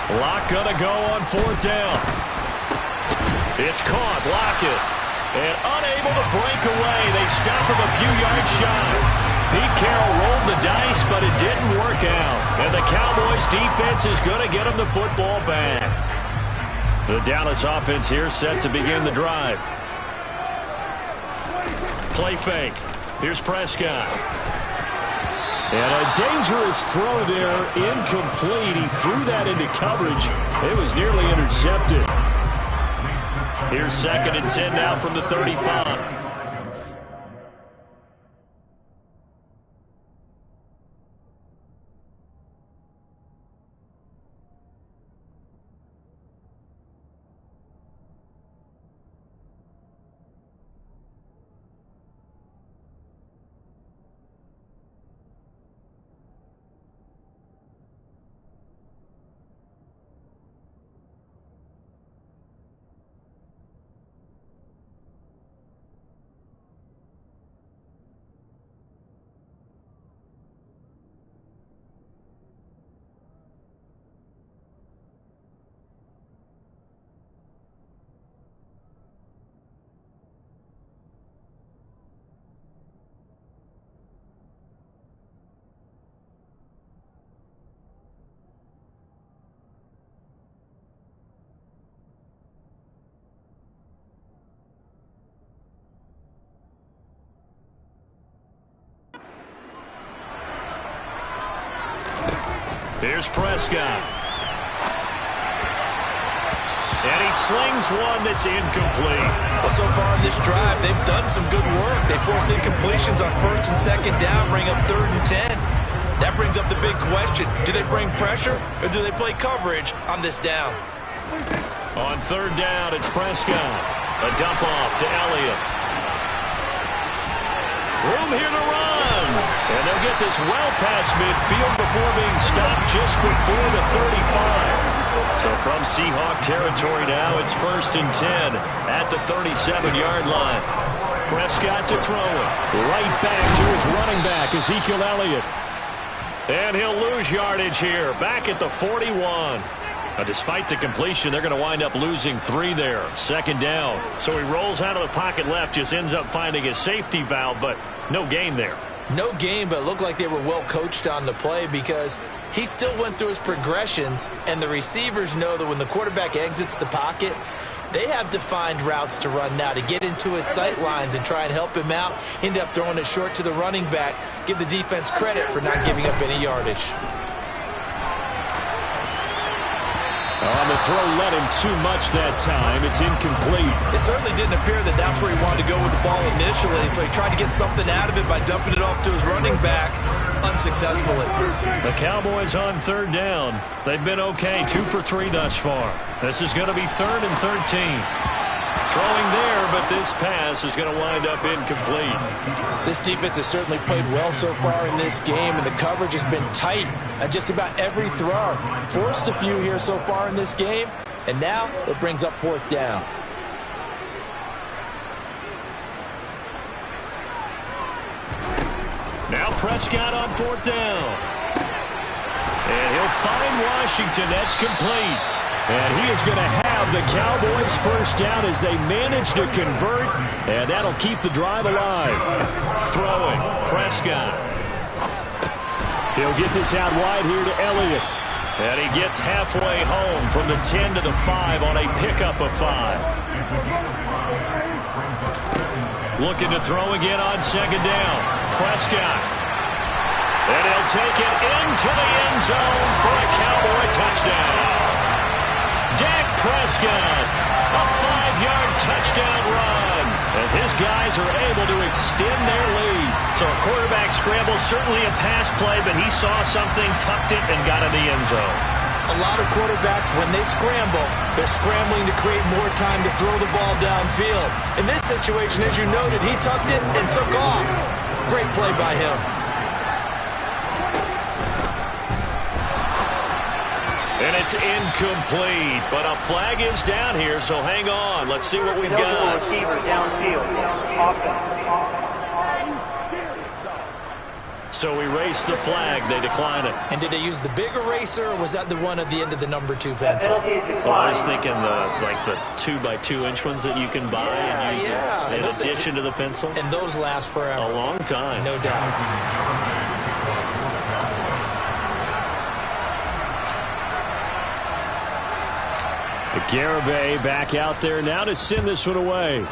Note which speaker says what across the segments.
Speaker 1: Lock gonna go on 4th down. It's caught. Lockett. And unable to break away. They stop him a few yards shy. Pete Carroll rolled the dice, but it didn't work out. And the Cowboys defense is going to get him the football back. The Dallas offense here set to begin the drive. Play fake. Here's Prescott. And a dangerous throw there, incomplete. He threw that into coverage. It was nearly intercepted. Here's 2nd and 10 now from the 35. Here's Prescott. And he slings one that's incomplete.
Speaker 2: Well, so far in this drive, they've done some good work. They force incompletions on 1st and 2nd down, bring up 3rd and 10. That brings up the big question. Do they bring pressure or do they play coverage on this down?
Speaker 1: On 3rd down, it's Prescott. A dump off to Elliott. Room here to run. And they'll get this well past midfield before being stopped just before the 35. So from Seahawk territory now, it's 1st and 10 at the 37-yard line. Prescott to throw it. Right back to his running back, Ezekiel Elliott. And he'll lose yardage here, back at the 41. Despite the completion, they're going to wind up losing 3 there. 2nd down. So he rolls out of the pocket left, just ends up finding a safety valve, but no gain there.
Speaker 2: No gain, but it looked like they were well coached on the play because he still went through his progressions, and the receivers know that when the quarterback exits the pocket, they have defined routes to run now to get into his sight lines and try and help him out. End up throwing it short to the running back. Give the defense credit for not giving up any yardage.
Speaker 1: On the throw, led him too much that time. It's incomplete.
Speaker 2: It certainly didn't appear that that's where he wanted to go with the ball initially, so he tried to get something out of it by dumping it off to his running back unsuccessfully.
Speaker 1: The Cowboys on 3rd down. They've been okay, 2 for 3 thus far. This is going to be 3rd and 13. Throwing there, but this pass is going to wind up incomplete.
Speaker 2: This defense has certainly played well so far in this game, and the coverage has been tight at just about every throw. Forced a few here so far in this game, and now it brings up 4th down.
Speaker 1: Now Prescott on 4th down. And he'll find Washington. That's complete. And he is going to have the Cowboys' 1st down as they manage to convert, and that'll keep the drive alive. Throwing, Prescott. He'll get this out wide here to Elliott. And he gets halfway home from the 10 to the 5 on a pickup of 5. Looking to throw again on 2nd down. Prescott. And he'll take it into the end zone for a Cowboy touchdown. Dak Prescott, a 5-yard touchdown run as his guys are able to extend their lead. So a quarterback scramble, certainly a pass play, but he saw something, tucked it, and got in the end zone.
Speaker 2: A lot of quarterbacks, when they scramble, they're scrambling to create more time to throw the ball downfield. In this situation, as you noted, he tucked it and took off. Great play by him.
Speaker 1: And it's incomplete, but a flag is down here, so hang on. Let's see what we've got. So we race the flag. They decline it.
Speaker 2: And did they use the big eraser, or was that the one at the end of the number 2 pencil?
Speaker 1: Well, I was thinking the 2x2-inch ones that you can buy and use in addition to the pencil.
Speaker 2: And those last forever.
Speaker 1: A long time.
Speaker 2: No doubt.
Speaker 1: Garibay back out there now to send this one away.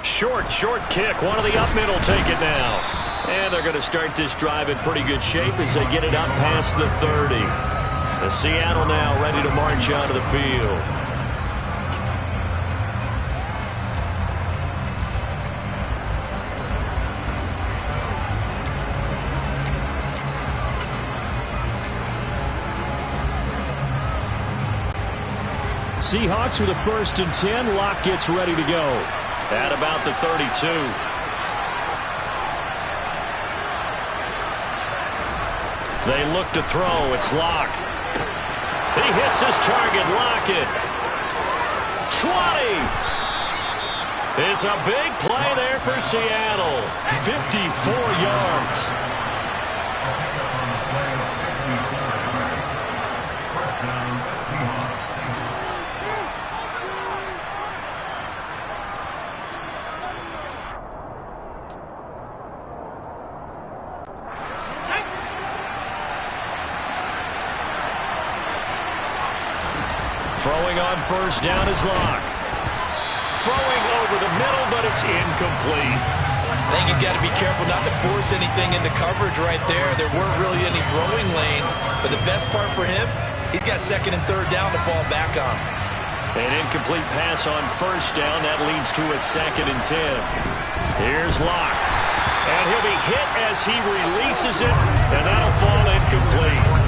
Speaker 1: Short kick. One of the up mid will take it now. And they're going to start this drive in pretty good shape as they get it up past the 30. The Seattle now ready to march onto the field. Seahawks with a 1st and 10. Locke gets ready to go at about the 32. They look to throw. It's Locke. He hits his target. Lockett. 20. It's a big play there for Seattle. 54 yards. Throwing on 1st down is Locke. Throwing over the middle, but it's incomplete.
Speaker 2: I think he's got to be careful not to force anything into coverage right there. There weren't really any throwing lanes, but the best part for him, he's got 2nd and 3rd down to fall back on.
Speaker 1: An incomplete pass on 1st down. That leads to a 2nd and 10. Here's Locke. And he'll be hit as he releases it, and that'll fall incomplete.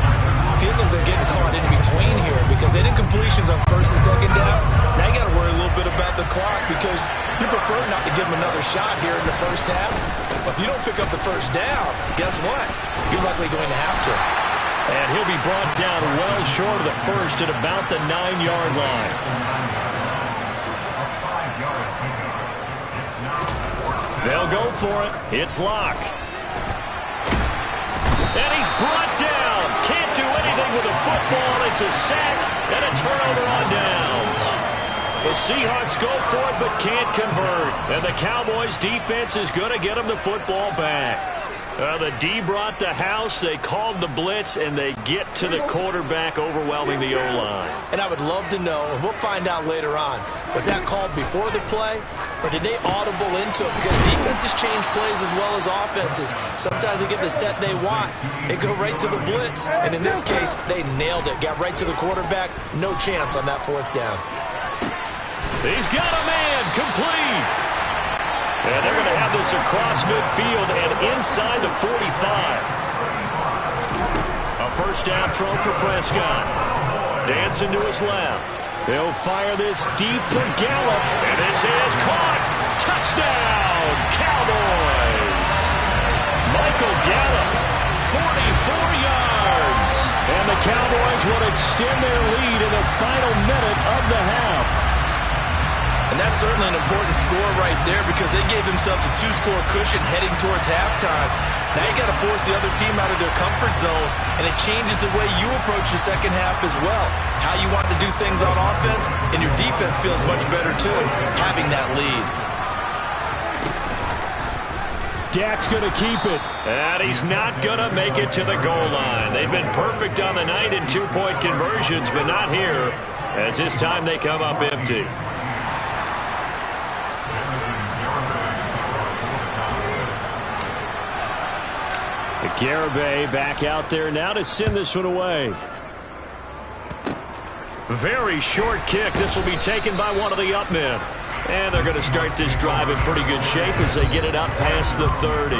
Speaker 2: Feels like they're getting caught in between here because they did completions on 1st and 2nd down. Now you got to worry a little bit about the clock because you prefer not to give them another shot here in the 1st half. But if you don't pick up the 1st down, guess what? You're likely going to have to.
Speaker 1: And he'll be brought down well short of the 1st at about the 9-yard line. They'll go for it. It's Locke. And he's brought down. Can't do anything with the football. It's a sack and a turnover on downs. The Seahawks go for it but can't convert. And the Cowboys defense is going to get them the football back. The D brought the house. They called the blitz, and they get to the quarterback, overwhelming the O-line.
Speaker 2: And I would love to know, and we'll find out later on, was that called before the play, or did they audible into it? Because defenses change plays as well as offenses. Sometimes they get the set they want. They go right to the blitz, and in this case, they nailed it. Got right to the quarterback. No chance on that 4th down.
Speaker 1: He's got a man. Complete. And they're going to have this across midfield and inside the 45. A 1st down throw for Prescott. Dancing to his left. He'll fire this deep for Gallup. And this is caught. Touchdown, Cowboys. Michael Gallup, 44 yards. And the Cowboys will extend their lead in the final minute of the half.
Speaker 2: And that's certainly an important score right there because they gave themselves a 2-score cushion heading towards halftime. Now you got to force the other team out of their comfort zone, and it changes the way you approach the 2nd half as well. How you want to do things on offense, and your defense feels much better too, having that lead.
Speaker 1: Dak's going to keep it, and he's not going to make it to the goal line. They've been perfect on the night in 2-point conversions, but not here, as this time they come up empty. Garibay back out there now to send this one away. Very short kick. This will be taken by one of the up men. And they're going to start this drive in pretty good shape as they get it up past the 30.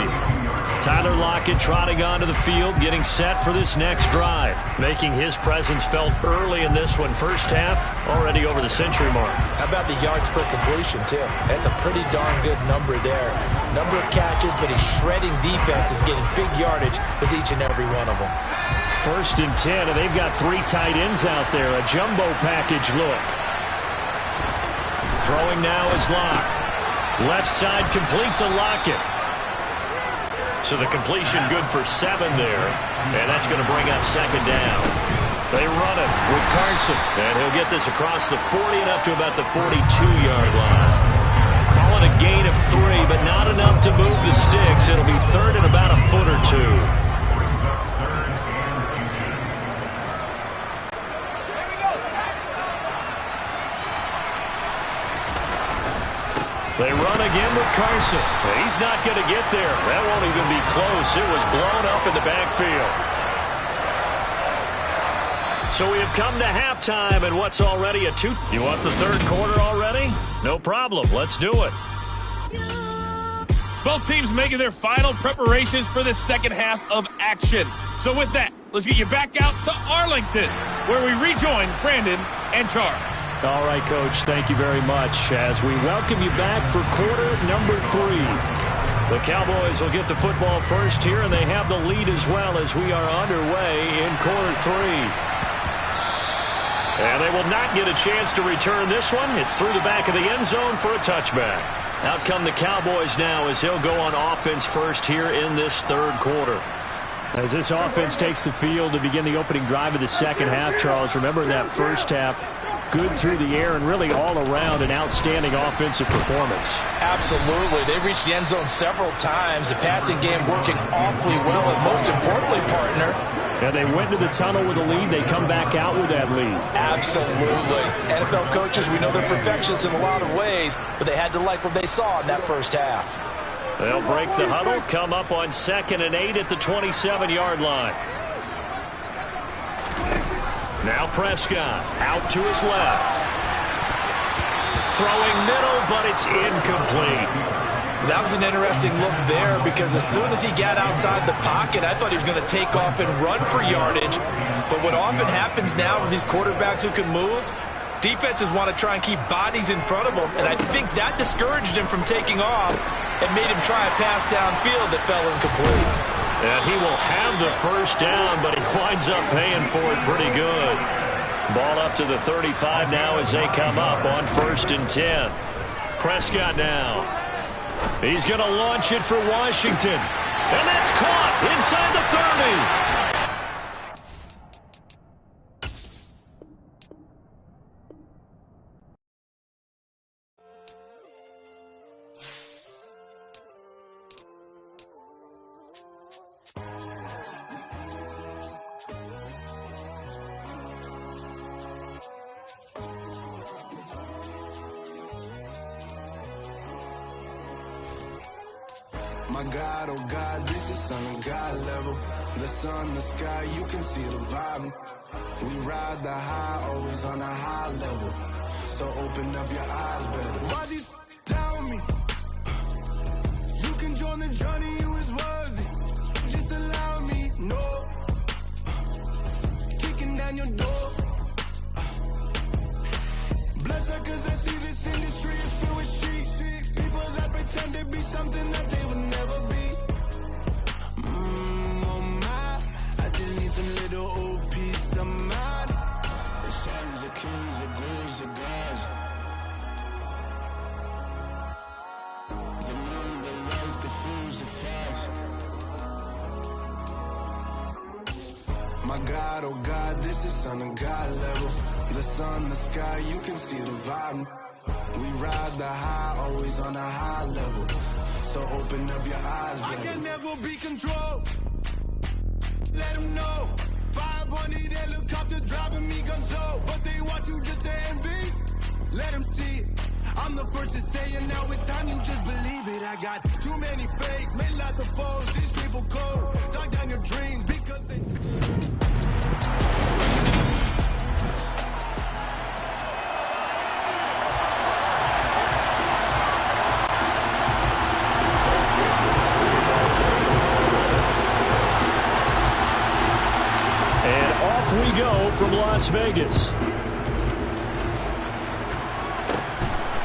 Speaker 1: Tyler Lockett trotting onto the field, getting set for this next drive. Making his presence felt early in this one. 1st half, already over the century mark.
Speaker 2: How about the yards per completion, too? That's a pretty darn good number there. Number of catches, but he's shredding defenses, getting big yardage with each and every one of them.
Speaker 1: 1st and 10, and they've got 3 tight ends out there. A jumbo package look. Throwing now is Locke. Left side complete to Lockett. So the completion good for 7 there, and that's going to bring up second down. They run it with Carson, and he'll get this across the 40 and up to about the 42-yard line. Call it a gain of 3, but not enough to move the sticks. It'll be third and about a foot or 2. They run again with Carson. He's not going to get there. That won't even be close. It was blown up in the backfield. So we have come to halftime, and what's already a 2. You want the third quarter already? No problem. Let's do it.
Speaker 3: Both teams making their final preparations for the second half of action. So with that, let's get you back out to Arlington, where we rejoin Brandon and Charles.
Speaker 1: All right, Coach, thank you very much as we welcome you back for quarter number 3. The Cowboys will get the football first here, and they have the lead as well as we are underway in quarter 3. And they will not get a chance to return this one. It's through the back of the end zone for a touchback. Out come the Cowboys now as they'll go on offense first here in this third quarter. As this offense takes the field to begin the opening drive of the second half, Charles, remember that first half, good through the air and really all around an outstanding offensive performance.
Speaker 2: Absolutely. They reached the end zone several times. The passing game working awfully well, and most importantly, partner,
Speaker 1: and they went to the tunnel with a lead. They come back out with that lead.
Speaker 2: Absolutely. NFL coaches, we know they're perfectionists in a lot of ways, but they had to like what they saw in that first half.
Speaker 1: They'll break the huddle, come up on 2nd and 8 at the 27-yard line. Now Prescott out to his left. Throwing middle, but it's incomplete.
Speaker 2: That was an interesting look there because as soon as he got outside the pocket, I thought he was going to take off and run for yardage. But what often happens now with these quarterbacks who can move, defenses want to try and keep bodies in front of them, and I think that discouraged him from taking off and made him try a pass downfield that fell incomplete.
Speaker 1: And he will have the first down, but he winds up paying for it pretty good. Ball up to the 35 now as they come up on 1st and 10. Prescott now. He's going to launch it for Washington. And that's caught inside the 30.
Speaker 4: My God, oh God, this is on a God level. The sun, the sky, you can see the vibe. We ride the high, always on a high level. So open up your eyes better. Why these tell me? You can join the journey, you is worthy. Just allow me, no. Kicking down your door. Bloodsuckers, I see this industry is filled with sheep. People that pretend to be something that they would never be. Oh my, I just need some little old peace of mind. The sons of kings, the gurus, the gods. The moon, the lights, the fools, the facts. My God, oh God, this is on a God level. The sun, the sky, you can see the vibe. We ride the high, always on a high level. So open up your eyes, baby. I can never be controlled. Let them know. 500 helicopters driving me gonzo. But they want you just to envy. Let them see it. I'm the first to say it, now it's time you just believe it. I got too many fakes, made lots of foes. These people cold. Talk down your dreams because they...
Speaker 1: We go from Las Vegas.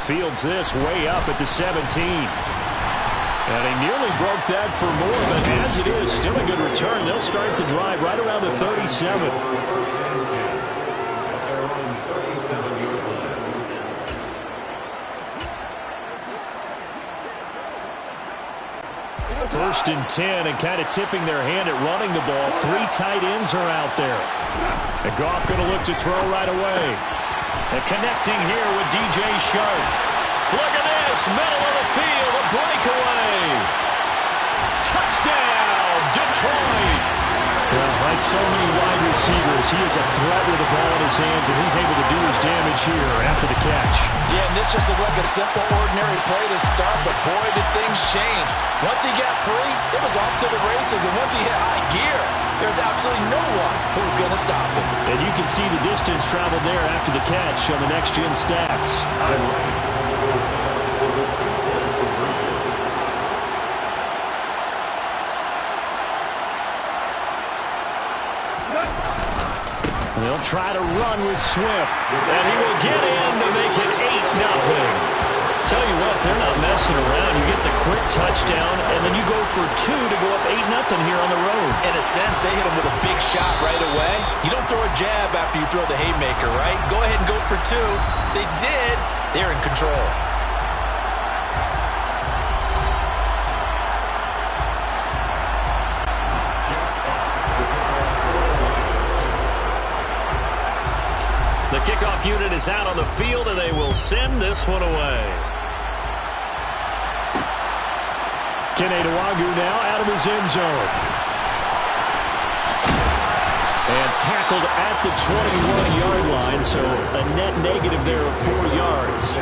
Speaker 1: Fields this way up at the 17. And he nearly broke that for more, but as it is, still a good return. They'll start the drive right around the 37. First and 10, and kind of tipping their hand at running the ball. 3 tight ends are out there. And Goff going to look to throw right away. And connecting here with DJ Shark. Look at this, middle of the field, a breakaway. Touchdown, Detroit. Well, like so many wide receivers, he is a threat with the ball in his hands, and he's able to do his damage here after the catch.
Speaker 2: Yeah, and this just looked like a simple, ordinary play to start, but boy, did things change. Once he got free, it was off to the races, and once he hit high gear, there's absolutely no one who was going to stop him.
Speaker 1: And you can see the distance traveled there after the catch on the next-gen stats. They'll try to run with Swift, and he will get in to make it 8-0. Tell you what, they're not messing around. You get the quick touchdown, and then you go for 2 to go up 8-0 here on the road.
Speaker 2: In a sense, they hit him with a big shot right away. You don't throw a jab after you throw the haymaker, right? Go ahead and go for 2. They did. They're in control.
Speaker 1: The kickoff unit is out on the field, and they will send this one away. Keneduagu now out of his end zone. And tackled at the 21-yard line, so a net negative there of 4 yards.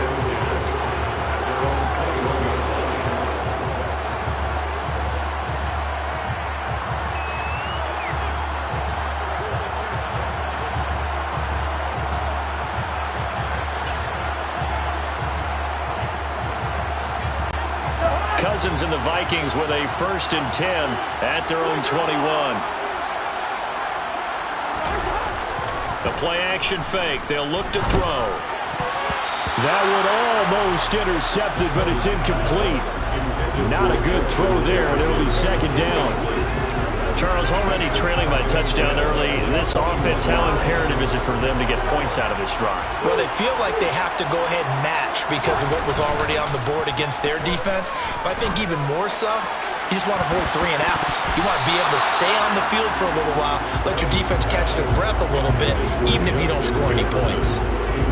Speaker 1: Cousins and the Vikings with a 1st and 10 at their own 21. The play-action fake. They'll look to throw. That one almost intercepted, but it's incomplete. Not a good throw there, and it'll be 2nd down. Charles, already trailing by touchdown early. This offense, how imperative is it for them to get points out of this drive?
Speaker 2: Well, they feel like they have to go ahead and match because of what was already on the board against their defense. But I think even more so, you just want to avoid 3 and outs. You want to be able to stay on the field for a little while, let your defense catch their breath a little bit, even if you don't score any points.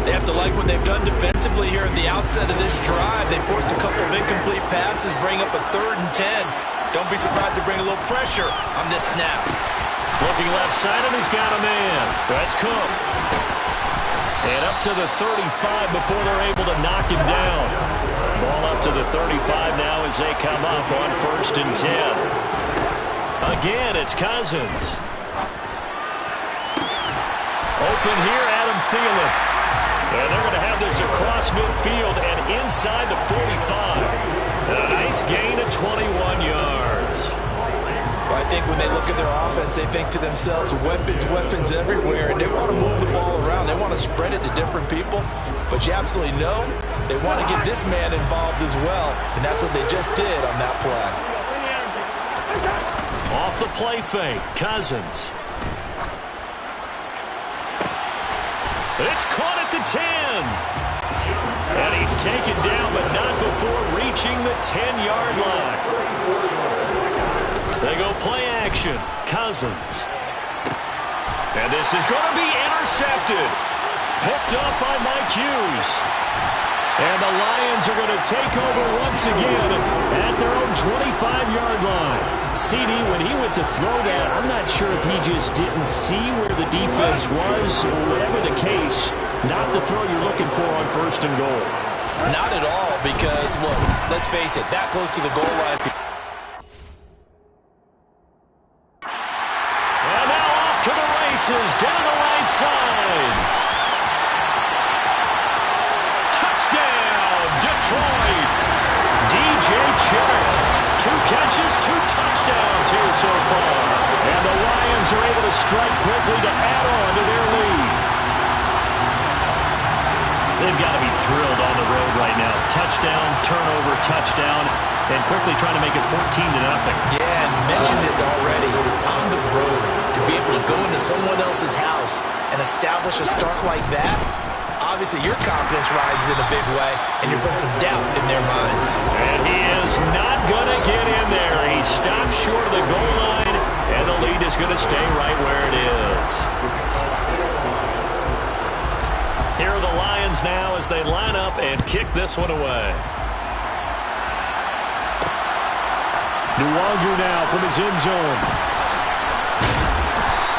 Speaker 2: They have to like what they've done defensively here at the outset of this drive. They forced a couple of incomplete passes, bring up a 3rd and 10. Don't be surprised to bring a little pressure on this snap.
Speaker 1: Looking left side, and he's got a man. That's Cook. And up to the 35 before they're able to knock him down. Ball up to the 35 now as they come up on 1st and 10. Again, it's Cousins. Open here, Adam Thielen. And they're going to have this across midfield and inside the 45. A nice gain of 21 yards.
Speaker 2: Well, I think when they look at their offense, they think to themselves, weapons everywhere, and they want to move the ball around. They want to spread it to different people. But you absolutely know they want to get this man involved as well, and that's what they just did on that play.
Speaker 1: Off the play fake, Cousins. It's caught at the 10. And he's taken down, but not before reaching the 10-yard line. They go play action. Cousins. And this is going to be intercepted. Picked up by Mike Hughes. And the Lions are going to take over once again at their own 25-yard line. CD, when he went to throw that, I'm not sure if he just didn't see where the defense was, or whatever the case, not the throw you're looking for on 1st and goal.
Speaker 2: Not at all, because, look, let's face it, that close to the goal line.
Speaker 1: And now off to the races, down the right side. Touchdown, Detroit. DJ Shark. 2 catches, 2 touchdowns here so far. And the Lions are able to strike quickly to add on to their lead. They've got to be thrilled on the road right now. Touchdown, turnover, touchdown, and quickly trying to make it 14-0.
Speaker 2: Yeah, and mentioned it already. On the road, to be able to go into someone else's house and establish a start like that, obviously your confidence rises in a big way, and you're putting some doubt in their minds.
Speaker 1: And he is not going to get in there. He stopped short of the goal line, and the lead is going to stay right where it is. Here are the Lions now as they line up and kick this one away. Nwangu now from his end zone.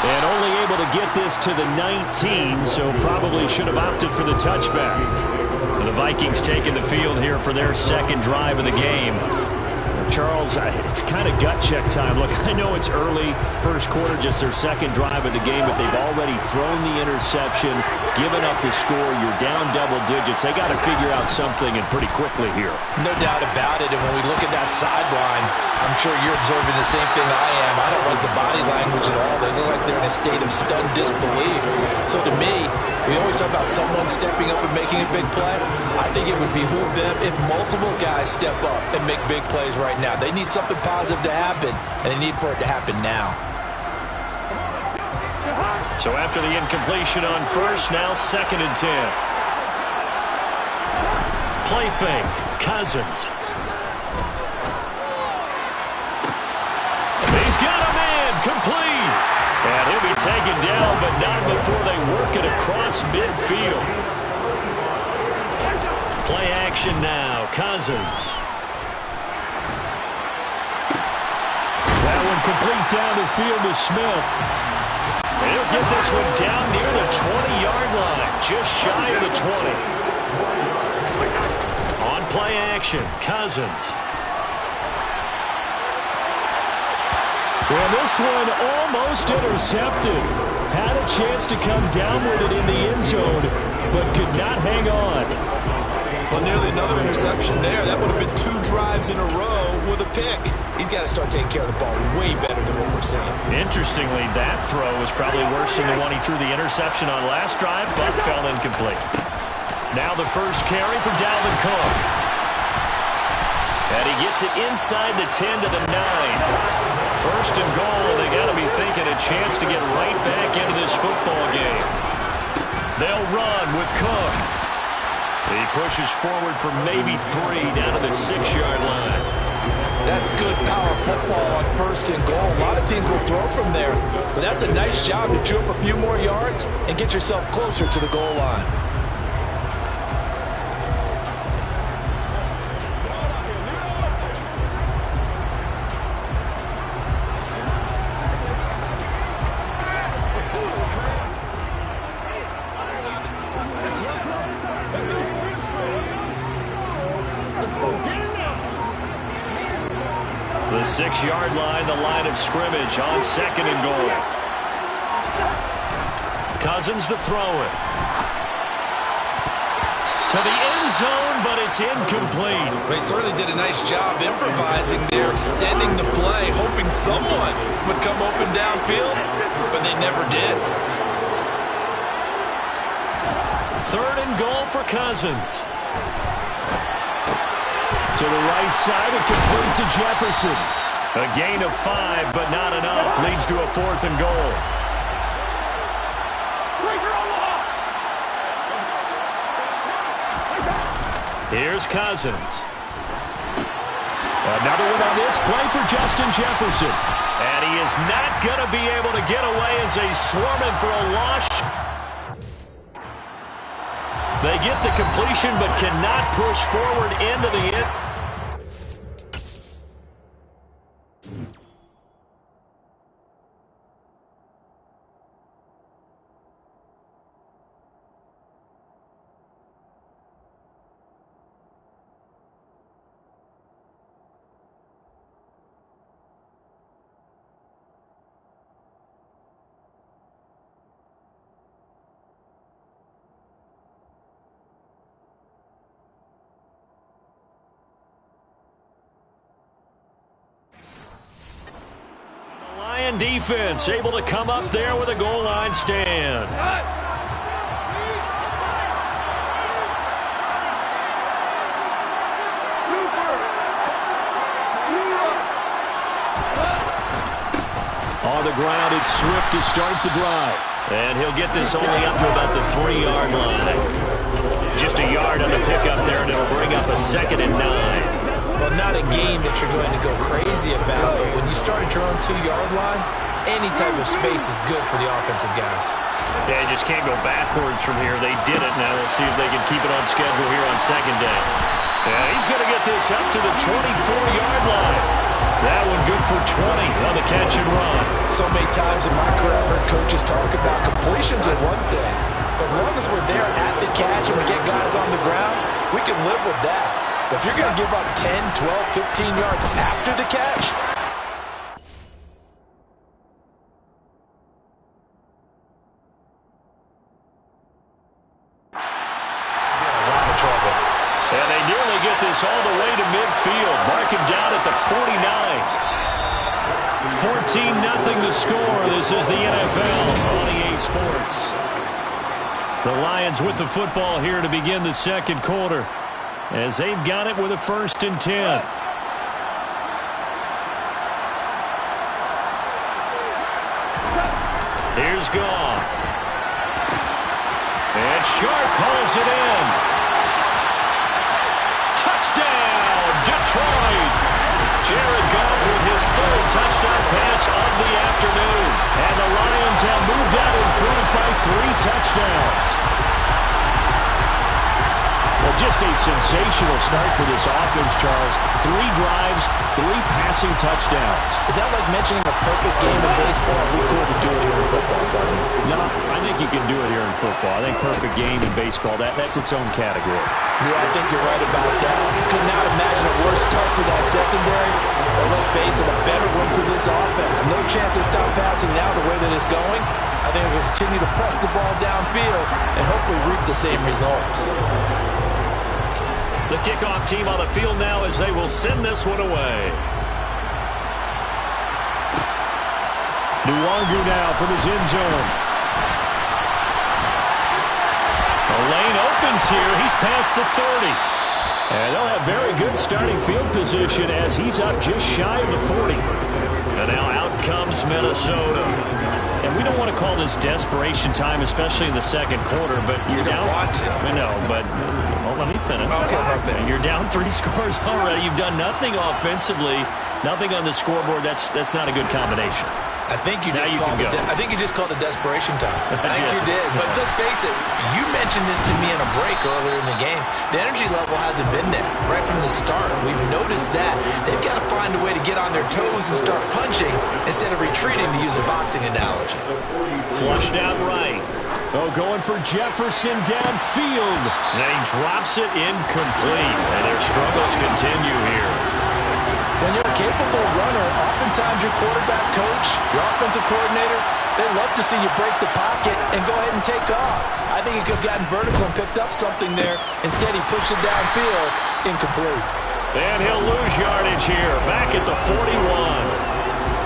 Speaker 1: And only able to get this to the 19, so probably should have opted for the touchback. And the Vikings taking the field here for their second drive of the game. Charles, it's kind of gut check time. Look, I know it's early, first quarter, just their second drive of the game, but they've already thrown the interception, given up the score. You're down double digits. They got to figure out something, and pretty quickly here.
Speaker 2: No doubt about it, and when we look at that sideline, I'm sure you're observing the same thing I am. I don't like the body language at all. They look like they're in a state of stunned disbelief. So to me, we always talk about someone stepping up and making a big play. I think it would behoove them if multiple guys step up and make big plays right now. They need something positive to happen, and they need for it to happen now.
Speaker 1: So after the incompletion on first, now 2nd and 10. Play fake, Cousins. He's got him in, complete. And he'll be taken down, but not before they work it across midfield. Play action now, Cousins. That one complete down the field to Smith. And he'll get this one down near the 20-yard line, just shy of the 20. On play action, Cousins. Well, this one almost intercepted. Had a chance to come down with it in the end zone, but could not hang on.
Speaker 2: Well, nearly another interception there. That would have been 2 drives in a row with a pick. He's got to start taking care of the ball way better than what we're seeing.
Speaker 1: Interestingly, that throw was probably worse than the one he threw the interception on last drive, but fell incomplete. Now the first carry for Dalvin Cook. And he gets it inside the 10 to the 9. First and goal, and they got to be thinking a chance to get right back into this football game. They'll run with Cook. He pushes forward for maybe 3 down to the 6-yard line.
Speaker 2: That's good power football on first and goal. A lot of teams will throw from there, but that's a nice job to chew up a few more yards and get yourself closer to the goal line.
Speaker 1: The 6-yard line, the line of scrimmage on 2nd and goal. Cousins to throw it. To the end zone, but it's incomplete.
Speaker 2: They certainly did a nice job improvising there, extending the play, hoping someone would come open downfield, but they never did.
Speaker 1: 3rd and goal for Cousins. To the right side and complete to Jefferson. A gain of 5, but not enough. Leads to a 4th and goal. Here's Cousins. Another one on this play for Justin Jefferson. And he is not going to be able to get away as they swarm him for a loss. They get the completion but cannot push forward into the end. Defense able to come up there with a goal line stand. On the ground, it's Swift to start the drive. And he'll get this only up to about the 3-yard line. just a yard on the pickup there, and it'll bring up a 2nd and 9.
Speaker 2: Well, not a game that you're going to go crazy about, but when you start at your own 2-yard line, any type of space is good for the offensive guys.
Speaker 1: They just can't go backwards from here. They did it. Now we'll see if they can keep it on schedule here on 2nd down. Yeah, he's going to get this up to the 24-yard line. That one good for 20 on the catch and run.
Speaker 5: So many times in my career, I've heard coaches talk about completions are one thing. As long as we're there at the catch and we get guys on the ground, we can live with that. But if you're going to give up 10, 12, 15 yards after the catch,
Speaker 1: this all the way to midfield. Mark him down at the 49. 14-0 the score. This is the NFL on EA Sports. The Lions with the football here to begin the second quarter, as they've got it with a 1st and 10. Here's Goff. And Sharp calls it in. Touchdown, Detroit! Jared Goff with his 3rd touchdown pass of the afternoon. And the Lions have moved out in front by 3 touchdowns. Well, just a sensational start for this offense, Charles. 3 drives, 3 passing touchdowns.
Speaker 5: Is that like mentioning a perfect game in baseball? We couldn't do it here in football, partner.
Speaker 1: No, I think you can do it here in football. I think perfect game in baseball, that's its own category.
Speaker 5: Yeah, I think you're right about that. Could not imagine a worse start for that secondary. But let's face it, a better one for this offense. No chance to stop passing now the way that it's going. I think we'll continue to press the ball downfield and hopefully reap the same results.
Speaker 1: The kickoff team on the field now as they will send this one away. Nwangu now from his end zone. The lane opens here. He's past the 30. And they'll have very good starting field position as he's up just shy of the 40. And now out comes Minnesota. And we don't want to call this desperation time, especially in the second quarter, but you're down.
Speaker 2: Want to.
Speaker 1: I know, but let me finish.
Speaker 2: Okay.
Speaker 1: And you're down 3 scores already. You've done nothing offensively, nothing on the scoreboard. That's not a good combination.
Speaker 2: I think you just called it desperation time. I think you did. But let's face it, you mentioned this to me in a break earlier in the game. The energy level hasn't been there right from the start. We've noticed that. They've got to find a way to get on their toes and start punching instead of retreating, to use a boxing analogy.
Speaker 1: Flushed out right. Oh, going for Jefferson downfield. And he drops it incomplete. And their struggles continue here.
Speaker 5: When you're a capable runner, oftentimes your quarterback coach, your offensive coordinator, they love to see you break the pocket and go ahead and take off. I think he could have gotten vertical and picked up something there. Instead, he pushed it downfield, incomplete.
Speaker 1: And he'll lose yardage here, back at the 41.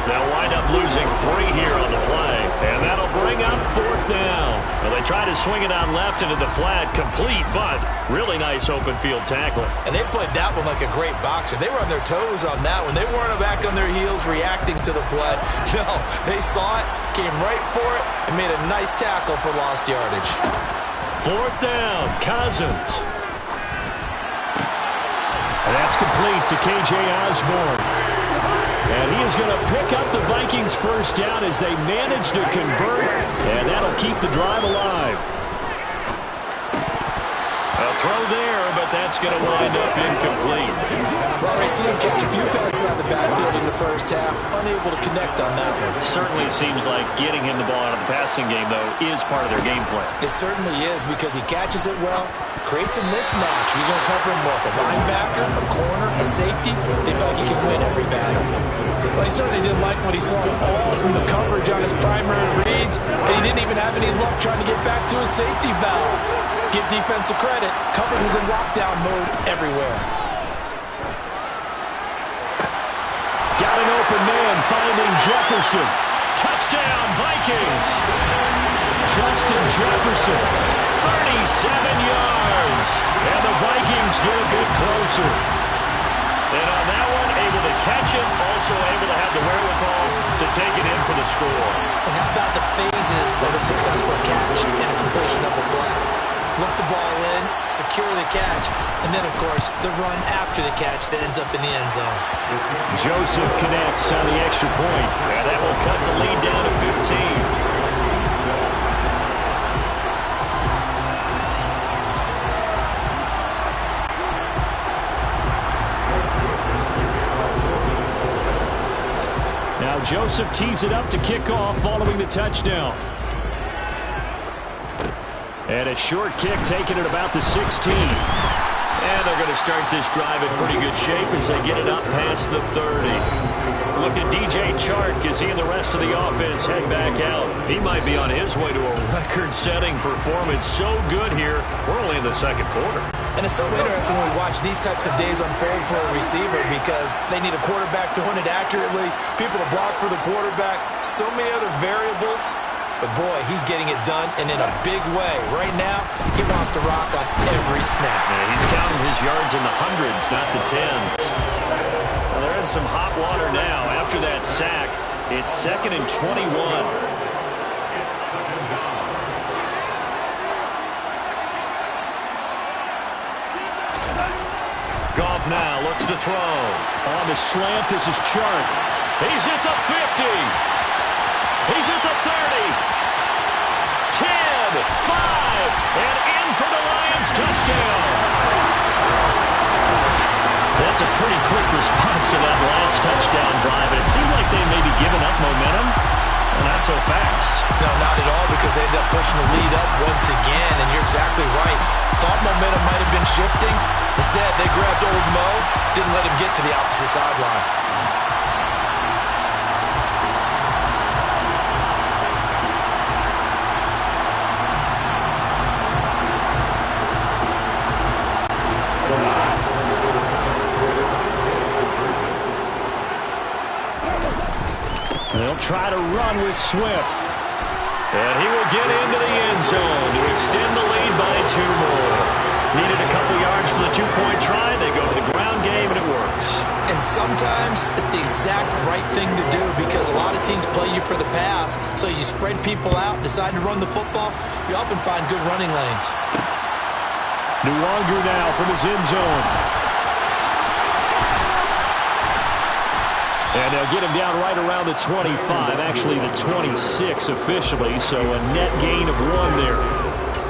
Speaker 1: They'll wind up losing 3 here on the play, and that'll bring up 4th down. Well, they try to swing it out left into the flat, complete, but really nice open field tackle.
Speaker 2: And they played that one like a great boxer. They were on their toes on that one. They weren't back on their heels reacting to the play. No, they saw it, came right for it, and made a nice tackle for lost yardage.
Speaker 1: 4th down, Cousins. And that's complete to K.J. Osborne. And he is going to pick up the Vikings' 1st down as they manage to convert, and that'll keep the drive alive. A throw there, but that's going to wind up incomplete.
Speaker 2: Well, they see him catch a few passes out of the backfield in the first half, unable to connect on that one.
Speaker 1: Certainly seems like getting him the ball out of the passing game, though, is part of their game plan.
Speaker 2: It certainly is, because he catches it well, creates a mismatch. You're going to cover him with a linebacker, a corner, a safety. They feel like he can win every battle.
Speaker 5: Well, he certainly didn't like what he saw all from the coverage on his primary reads, and he didn't even have any luck trying to get back to his safety valve. Give defensive credit. Coverage was in lockdown mode everywhere.
Speaker 1: Got an open man finding Jefferson. Touchdown, Vikings. Justin Jefferson, 37 yards. And the Vikings get a bit closer. And on that one, able to catch it, also able to have the wherewithal to take it in for the score.
Speaker 2: And how about the phases of a successful catch and a completion of a play? look the ball in, secure the catch, and then, of course, the run after the catch that ends up in the end zone.
Speaker 1: Joseph connects on the extra point, and that will cut the lead down to 15. Now Joseph tees it up to kick off following the touchdown. And a short kick taken at about the 16. And they're going to start this drive in pretty good shape as they get it up past the 30. Look at DJ Chark as he and the rest of the offense head back out. He might be on his way to a record-setting performance. So good here. We're only in the second quarter.
Speaker 2: And it's so interesting when we watch these types of days unfold for a receiver because they need a quarterback throwing it accurately, people to block for the quarterback, so many other variables. But, boy, he's getting it done and in a big way. Right now, he wants to rock on every snap.
Speaker 1: Yeah, he's counting his yards in the hundreds, not the tens. Well, they're in some hot water now. After that sack, it's 2nd and 21. Goff now looks to throw. On the slant, this is Chark. He's at the 50. He's at the 30. 10, 5, and in for the Lions touchdown. That's a pretty quick response to that last touchdown drive. It seemed like they may be giving up momentum. Well, not so fast.
Speaker 2: No, not at all, because they ended up pushing the lead up once again, and you're exactly right. Thought momentum might have been shifting. Instead, they grabbed old Mo, didn't let him get to the opposite sideline.
Speaker 1: They'll try to run with Swift. And he will get into the end zone to extend the lead by 2 more. Needed a couple yards for the 2-point try. They go to the ground game, and it works.
Speaker 2: And sometimes it's the exact right thing to do because a lot of teams play you for the pass. So you spread people out, decide to run the football. You often find good running lanes.
Speaker 1: Nwangu now from his end zone. And they'll get him down right around the 25, actually the 26 officially, so a net gain of 1 there.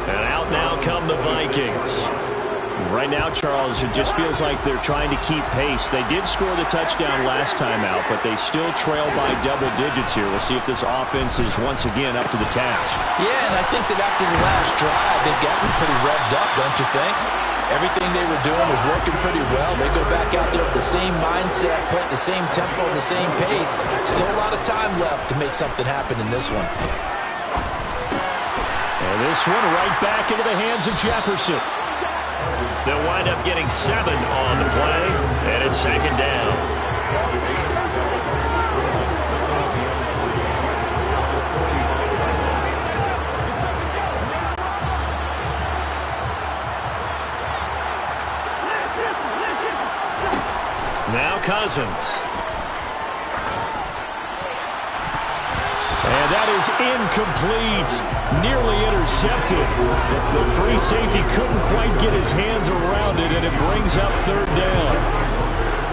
Speaker 1: And out now come the Vikings. Right now, Charles, it just feels like they're trying to keep pace. They did score the touchdown last time out, but they still trail by double digits here. We'll see if this offense is once again up to the task.
Speaker 5: Yeah, and I think that after the last drive, they've gotten pretty revved up, don't you think? Everything they were doing was working pretty well. They go back out there with the same mindset, playing the same tempo and the same pace. Still a lot of time left to make something happen in this one.
Speaker 1: And this one right back into the hands of Jefferson. They'll wind up getting 7 on the play, and it's 2nd down. Now Cousins. And that is incomplete. Nearly intercepted. The free safety couldn't quite get his hands around it, and it brings up 3rd down.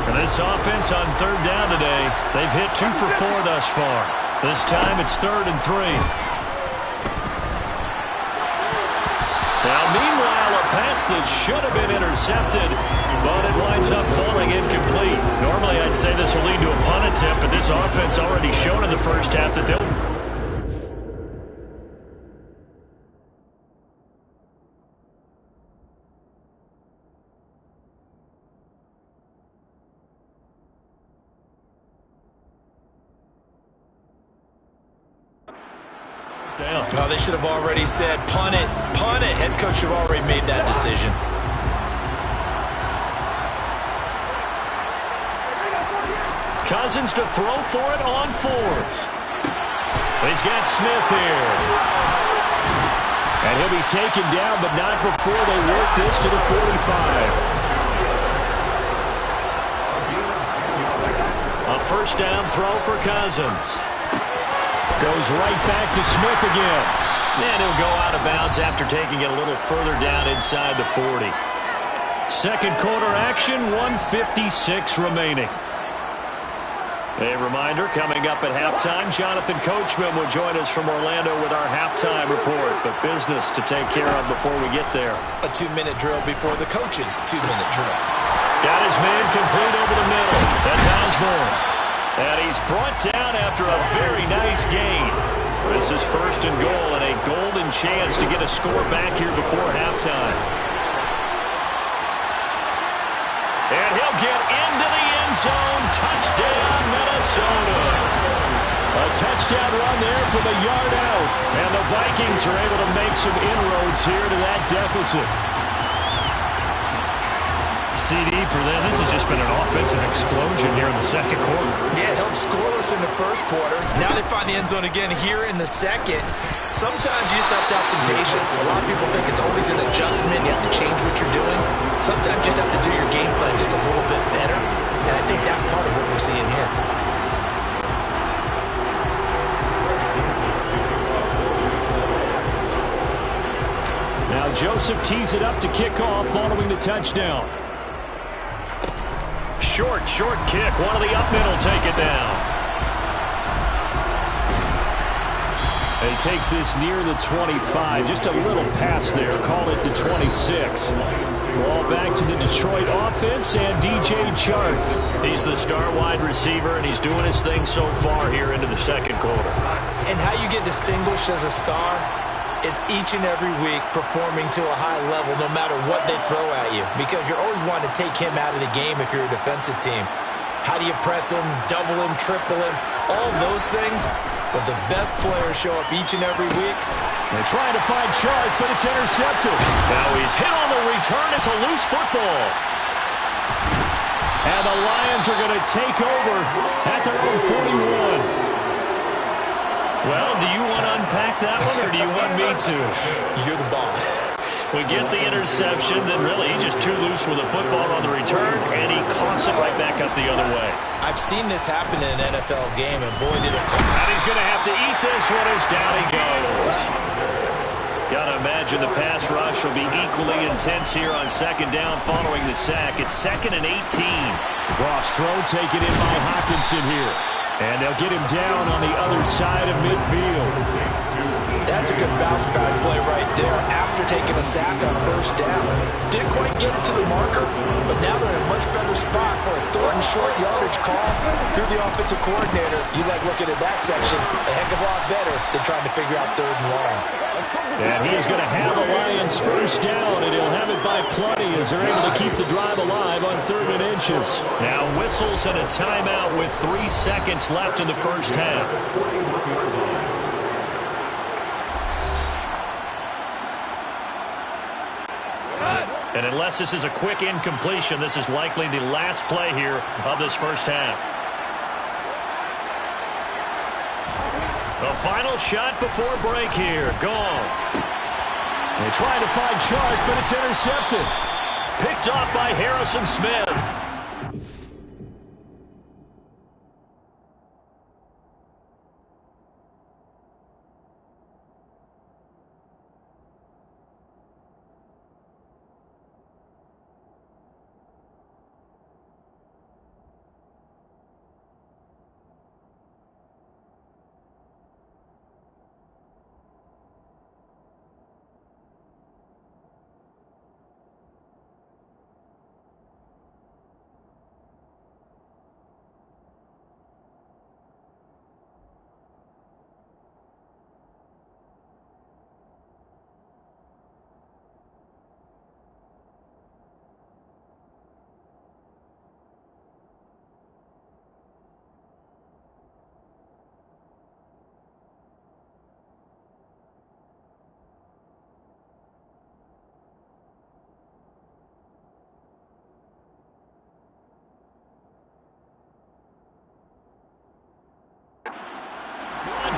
Speaker 1: And this offense on 3rd down today, they've hit 2 for 4 thus far. This time it's 3rd and 3. Now, meanwhile, a pass that should have been intercepted, but it winds up falling incomplete. Normally, I'd say this will lead to a punt attempt, but this offense already showed in the first half that they'll...
Speaker 2: Oh, they should have already said, punt it, punt it. Head coach should have already made that decision.
Speaker 1: Cousins to throw for it on 4th. He's got Smith here. And he'll be taken down, but not before they work this to the 45. A 1st down throw for Cousins. Goes right back to Smith again. And he'll go out of bounds after taking it a little further down inside the 40. Second quarter action, 1:56 remaining. A reminder, coming up at halftime, Jonathan Coachman will join us from Orlando with our halftime report. But business to take care of before we get there.
Speaker 2: A 2-minute drill before the coach's 2-minute drill.
Speaker 1: Got his man complete over the middle. That's Osborne. And he's brought down after a very nice gain. This is first and goal and a golden chance to get a score back here before halftime. And he'll get into the end zone. Touchdown, Minnesota. A touchdown run there from a yard out. And the Vikings are able to make some inroads here to that deficit. CD for them. This has just been an offensive explosion here in the second quarter.
Speaker 2: Yeah, held scoreless in the first quarter. Now they find the end zone again here in the second. Sometimes you just have to have some patience. A lot of people think it's always an adjustment. You have to change what you're doing. Sometimes you just have to do your game plan just a little bit better. And I think that's part of what we're seeing here.
Speaker 1: Now Joseph tees it up to kick off following the touchdown. Short kick. One of the up men will take it down. And he takes this near the 25. Just a little pass there. Call it the 26. Ball back to the Detroit offense and DJ Chark. He's the star wide receiver, and he's doing his thing so far here into the second quarter.
Speaker 2: And how you get distinguished as a star is each and every week performing to a high level no matter what they throw at you, because you're always wanting to take him out of the game if you're a defensive team. How do you press him, double him, triple him, all those things? But the best players show up each and every week.
Speaker 1: They're trying to find Chark, but it's intercepted. Now he's hit on the return. It's a loose football. And the Lions are going to take over at their own 41. Well, do you want to unpack that one, or do you want me to?
Speaker 2: You're the boss.
Speaker 1: We get the interception, then really he's just too loose with the football on the return, and he coughs it right back up the other way.
Speaker 2: I've seen this happen in an NFL game, and boy, did it come.
Speaker 1: And he's going to have to eat this one as down he goes. Got to imagine the pass rush will be equally intense here on second down following the sack. It's 2nd and 18. Goff's throw taken in by Hockenson here. And they'll get him down on the other side of midfield.
Speaker 2: That's a good bounce-back play right there after taking a sack on first down. Didn't quite get it to the marker, but now they're in a much better spot for a third and short yardage call. If you're the offensive coordinator, you like looking at that section a heck of a lot better than trying to figure out third and long.
Speaker 1: And he's going to have the Lions first down, and he'll have it by plenty as they're able to keep the drive alive on 3rd and inches. Now whistles and a timeout with 3 seconds left in the first half. And unless this is a quick incompletion, this is likely the last play here of this first half. The final shot before break here. Goff. They try to find Chark, but it's intercepted. Picked off by Harrison Smith.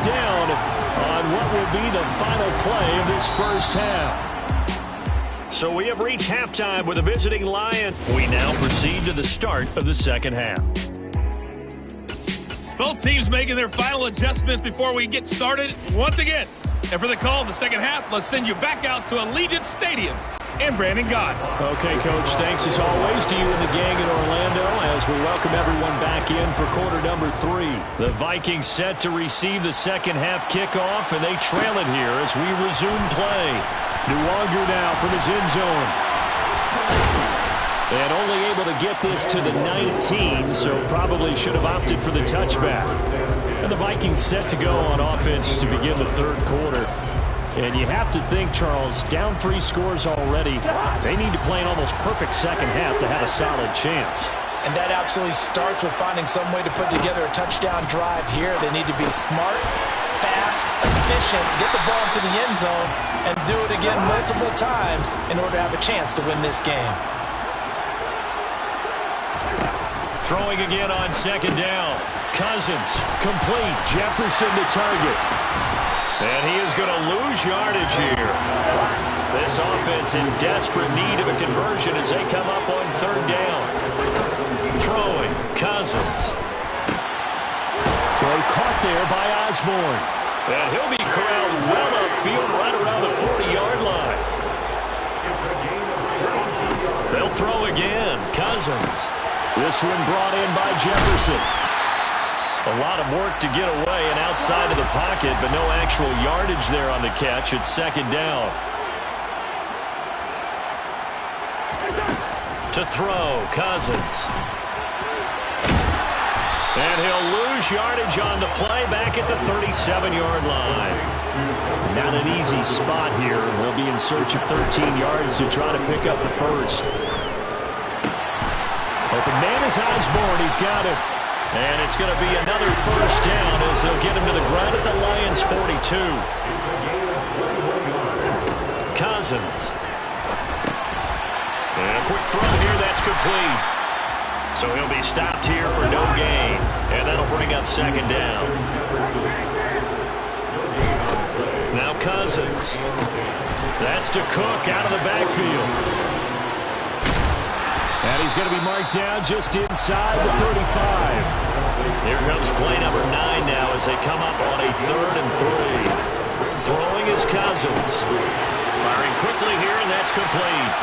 Speaker 1: Down on what will be the final play of this first half. So we have reached halftime with a visiting Lion. We now proceed to the start of the second half.
Speaker 3: Both teams making their final adjustments before we get started once again. And for the call of the second half, let's send you back out to Allegiant Stadium and Brandon Gott.
Speaker 1: Okay, Coach, thanks as always to you and the gang in Orlando as we welcome everyone back in for quarter number 3. The Vikings set to receive the second half kickoff, and they trail it here as we resume play. Nuwanger now from his end zone. And only able to get this to the 19, so probably should have opted for the touchback. And the Vikings set to go on offense to begin the third quarter. And you have to think, Charles, down 3 scores already. They need to play an almost perfect second half to have a solid chance.
Speaker 2: And that absolutely starts with finding some way to put together a touchdown drive here. They need to be smart, fast, efficient, get the ball into the end zone, and do it again multiple times in order to have a chance to win this game.
Speaker 1: Throwing again on second down. Cousins, complete. Jefferson to target. And he is going to lose yardage here. This offense in desperate need of a conversion as they come up on third down. Throwing, Cousins. Throw caught there by Osborne. And he'll be corralled well upfield right around the 40-yard line. They'll throw again. Cousins. This one brought in by Jefferson. A lot of work to get away and outside of the pocket, but no actual yardage there on the catch. It's second down. To throw, Cousins. And he'll lose yardage on the play back at the 37-yard line. Not an easy spot here. We'll be in search of 13 yards to try to pick up the first. Open man is Osborne. He's got it. And it's going to be another first down as they'll get him to the ground at the Lions' 42. Cousins. And a quick throw here. That's complete. So he'll be stopped here for no gain. And that'll bring up second down. Now Cousins. That's to Cook out of the backfield. And he's going to be marked down just inside the 35. Here comes play number 9 now as they come up on a 3rd and 3. Throwing is Cousins. Firing quickly here, and that's complete.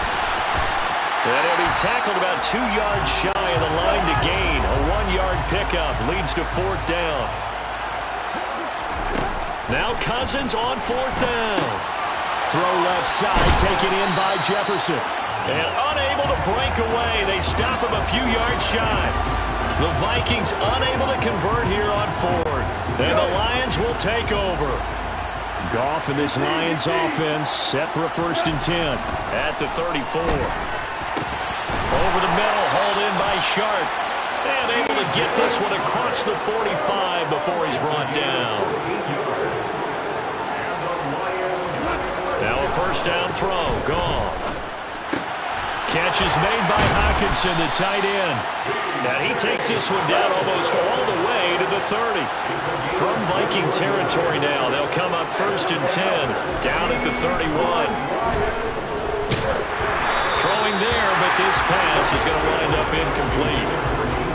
Speaker 1: And he'll be tackled about 2 yards shy of the line to gain. A 1-yard pickup leads to 4th down. Now Cousins on 4th down. Throw left side, taken in by Jefferson. And unable to break away. They stop him a few yards shy. The Vikings unable to convert here on 4th. And the Lions will take over. Goff and this Lions offense set for a 1st and 10 at the 34. Over the middle, hauled in by Sharp. And able to get this one across the 45 before he's brought down. Now a 1st down throw. Goff. Catch is made by Hockenson, the tight end. Now he takes this one down almost all the way to the 30. From Viking territory now, they'll come up 1st and 10, down at the 31. Throwing there, but this pass is going to wind up incomplete.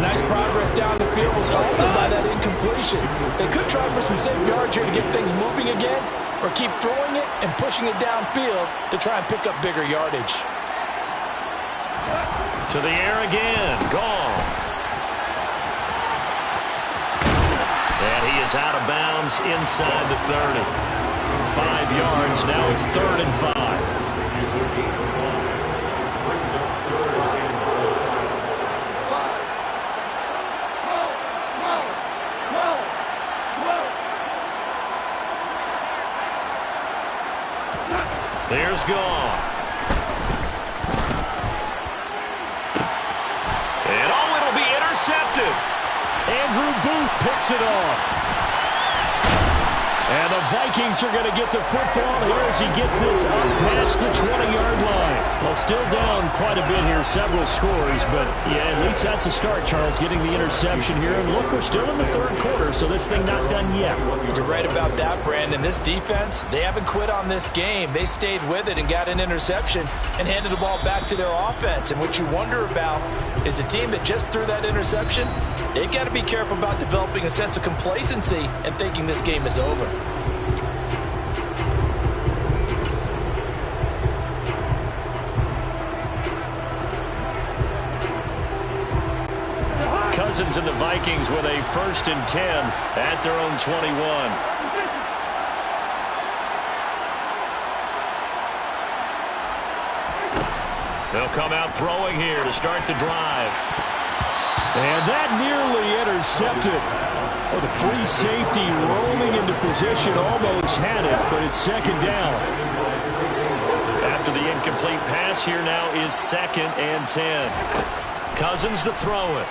Speaker 2: Nice progress down the field was halted by that incompletion. They could try for some safe yards here to get things moving again, or keep throwing it and pushing it downfield to try and pick up bigger yardage.
Speaker 1: To the air again. Goff. And he is out of bounds inside the 30. 5 yards. Now it's 3rd and 5. There's Goff. Intercepted. Andrew Booth picks it off. And the Vikings are going to get the football here as he gets this up past the 20-yard line. Well, still down quite a bit here, several scores, but yeah, at least that's a start, Charles, getting the interception here. And look, we're still in the 3rd quarter, so this thing not done yet.
Speaker 2: You're right about that, Brandon. This defense, they haven't quit on this game. They stayed with it and got an interception and handed the ball back to their offense. And what you wonder about is the team that just threw that interception, they've got to be careful about developing a sense of complacency and thinking this game is over.
Speaker 1: Cousins and the Vikings with a 1st and 10 at their own 21. They'll come out throwing here to start the drive.
Speaker 6: And that nearly intercepted. Oh, the free safety rolling into position almost had it, but it's 2nd down.
Speaker 1: After the incomplete pass, here now is 2nd and 10. Cousins to throw it.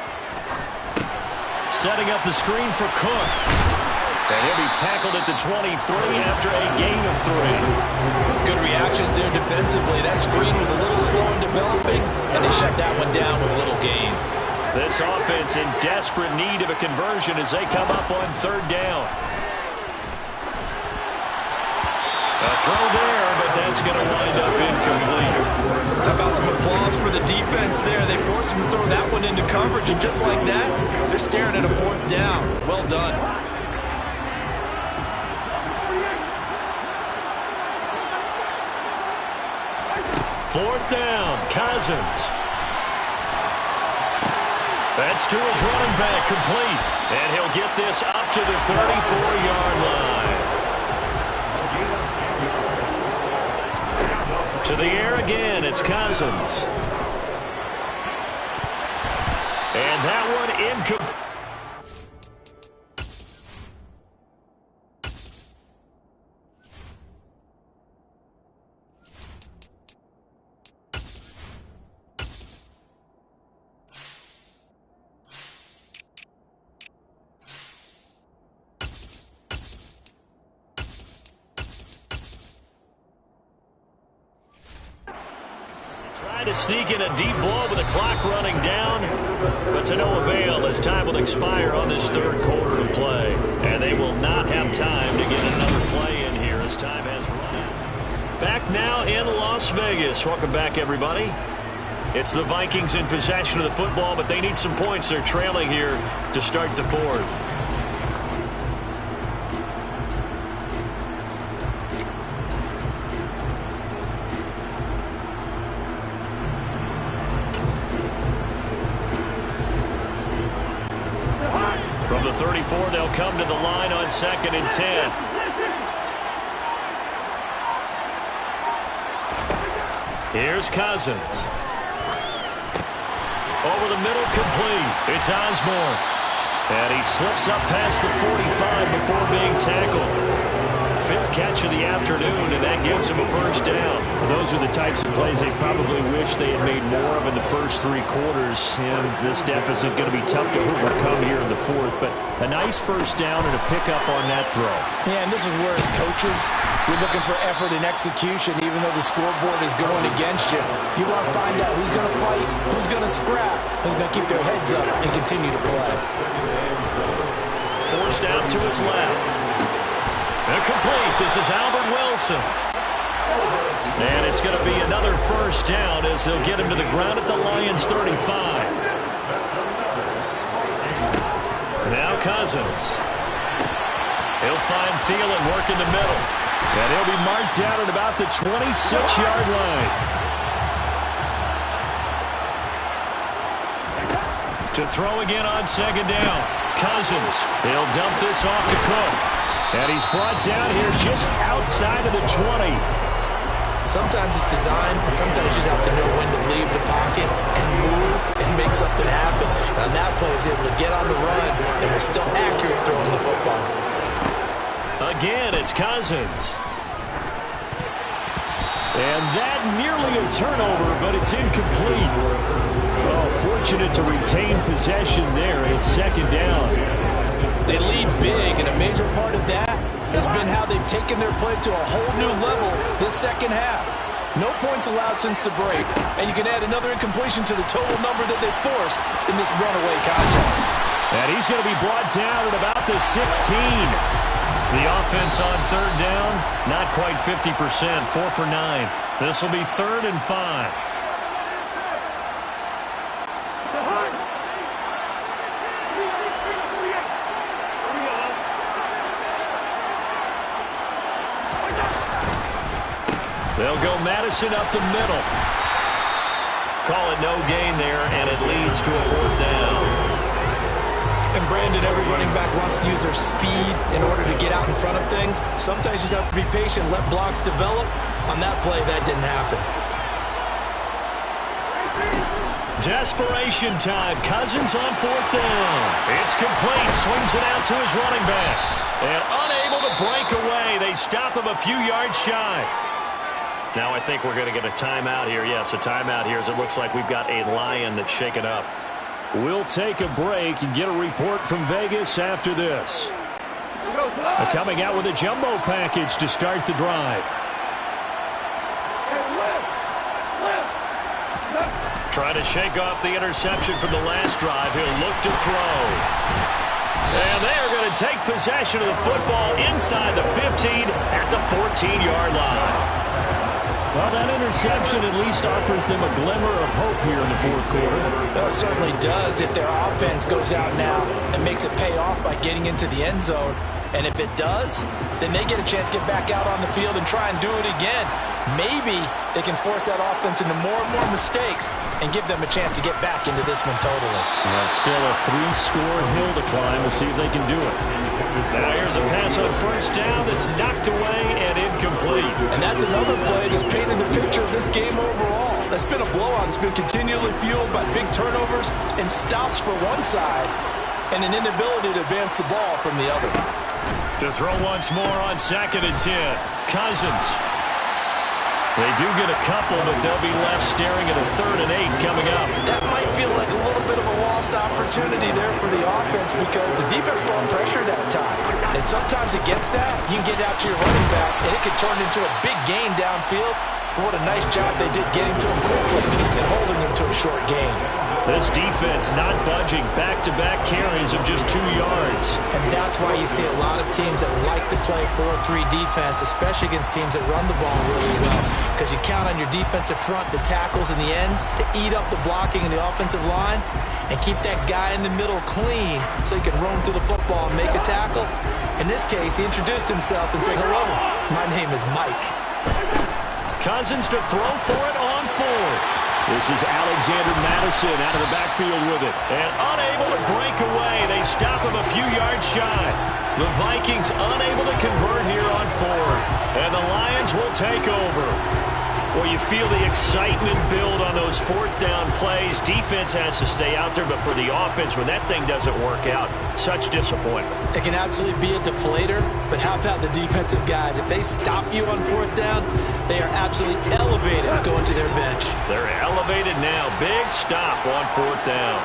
Speaker 1: Setting up the screen for Cook. And he'll be tackled at the 23 after a gain of 3.
Speaker 5: Good reactions there defensively. That screen was a little slow in developing, and they shut that one down with a little gain.
Speaker 1: This offense in desperate need of a conversion as they come up on 3rd down. A throw there, but that's going to wind up incomplete.
Speaker 2: How about some applause for the defense there? They forced him to throw that one into coverage, and just like that, they're staring at a 4th down. Well done.
Speaker 1: Fourth down, Cousins. That's to his running back, complete. And he'll get this up to the 34-yard line. To the air again, it's Cousins. And that one incomplete. To sneak in a deep ball with the clock running down, but to no avail as time will expire on this 3rd quarter of play. And they will not have time to get another play in here as time has run. Back now in Las Vegas. Welcome back, everybody. It's the Vikings in possession of the football, but they need some points. They're trailing here to start the 4th. From the 34, they'll come to the line on 2nd and 10. Here's Cousins. Over the middle, complete. It's Osborne. And he slips up past the 45 before being tackled. 5th catch of the afternoon, and that gives him a 1st down.
Speaker 6: Those are the types of plays they probably wish they had made more of in the first 3 quarters. And this deficit going to be tough to overcome here in the 4th. But a nice 1st down and a pickup on that throw.
Speaker 5: Yeah, and this is where as coaches, you're looking for effort and execution, even though the scoreboard is going against you. You want to find out who's going to fight, who's going to scrap, who's going to keep their heads up and continue to play.
Speaker 1: Forced out to his left. Complete. This is Albert Wilson. And it's going to be another 1st down as they'll get him to the ground at the Lions' 35. Now Cousins. He'll find Thielen work in the middle.
Speaker 6: And he'll be marked down at about the 26-yard line.
Speaker 1: To throw again on 2nd down. Cousins. He'll dump this off to Cook. And he's brought down here just outside of the 20.
Speaker 2: Sometimes it's design, and sometimes you just have to know when to leave the pocket and move and make something happen. And on that play, he was able to get on the run and was still accurate throwing the football.
Speaker 1: Again, it's Cousins.
Speaker 6: And that nearly a turnover, but it's incomplete. Oh, fortunate to retain possession there. It's 2nd down.
Speaker 5: They lead big, and a major part of that has been how they've taken their play to a whole new level this 2nd half. No points allowed since the break, and you can add another incompletion to the total number that they've forced in this runaway contest.
Speaker 6: And he's going to be brought down at about the 16.
Speaker 1: The offense on 3rd down, not quite 50%, 4 for 9. This will be 3rd and 5. They'll go Madison up the middle. Call it no gain there, and it leads to a 4th down.
Speaker 2: And Brandon, every running back wants to use their speed in order to get out in front of things. Sometimes you just have to be patient, let blocks develop. On that play, that didn't happen.
Speaker 1: Desperation time. Cousins on 4th down. It's complete. Swings it out to his running back. And unable to break away. They stop him a few yards shy. Now I think we're going to get a timeout here. Yes, a timeout here as it looks like we've got a Lion that's shaken up. We'll take a break and get a report from Vegas after this. Coming out with a jumbo package to start the drive. Trying to shake off the interception from the last drive. He'll look to throw. And they are going to take possession of the football inside the 15 at the 14-yard line. Well, that interception at least offers them a glimmer of hope here in the 4th quarter.
Speaker 2: Well, it certainly does if their offense goes out now and makes it pay off by getting into the end zone. And if it does, then they get a chance to get back out on the field and try and do it again. Maybe they can force that offense into more and more mistakes and give them a chance to get back into this one totally.
Speaker 6: Well, still a 3-score hill to climb. We'll see if they can do it.
Speaker 1: Now here's a pass on 1st down that's knocked away and incomplete.
Speaker 2: And that's another play that's painted the picture of this game overall. That's been a blowout. It's been continually fueled by big turnovers and stops for one side and an inability to advance the ball from the other.
Speaker 1: To throw once more on 2nd and 10. Cousins. They do get a couple, but they'll be left staring at a 3rd and 8 coming up.
Speaker 2: That might feel like a little bit of a lost opportunity there for the offense because the defense brought pressure that time. And sometimes against that, you can get out to your running back, and it can turn into a big gain downfield. But what a nice job they did getting to him quickly and holding him to a short gain.
Speaker 1: This defense not budging. Back-to-back carries of just 2 yards.
Speaker 2: And that's why you see a lot of teams that like to play 4-3 defense, especially against teams that run the ball really well. Because you count on your defensive front, the tackles and the ends, to eat up the blocking in the offensive line and keep that guy in the middle clean so he can roam to the football and make a tackle. In this case, he introduced himself and said, "Hello, my name is Mike."
Speaker 1: Cousins to throw for it on 4th. This is Alexander Madison out of the backfield with it. And unable to break away. They stop him a few yards shy. The Vikings unable to convert here on 4th. And the Lions will take over. Well, you feel the excitement build on those 4th down plays. Defense has to stay out there, but for the offense, when that thing doesn't work out, such disappointment.
Speaker 2: It can absolutely be a deflator, but how about the defensive guys? If they stop you on 4th down, they are absolutely elevated going to their bench.
Speaker 1: They're elevated now. Big stop on 4th down.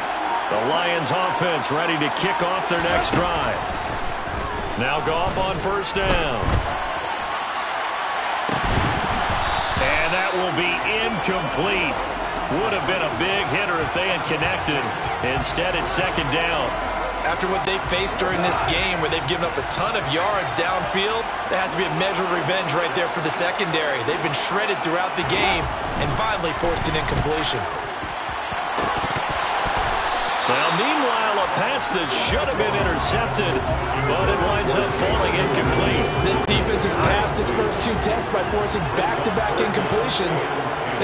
Speaker 1: The Lions offense ready to kick off their next drive. Now Goff on 1st down. And that will be incomplete. Would have been a big hitter if they had connected. Instead, it's 2nd down.
Speaker 2: After what they faced during this game where they've given up a ton of yards downfield, there has to be a measure of revenge right there for the secondary. They've been shredded throughout the game and finally forced an incompletion.
Speaker 1: Well, meanwhile, a pass that should have been intercepted, but it winds up falling incomplete.
Speaker 2: This defense has passed its first 2 tests by forcing back-to-back incompletions.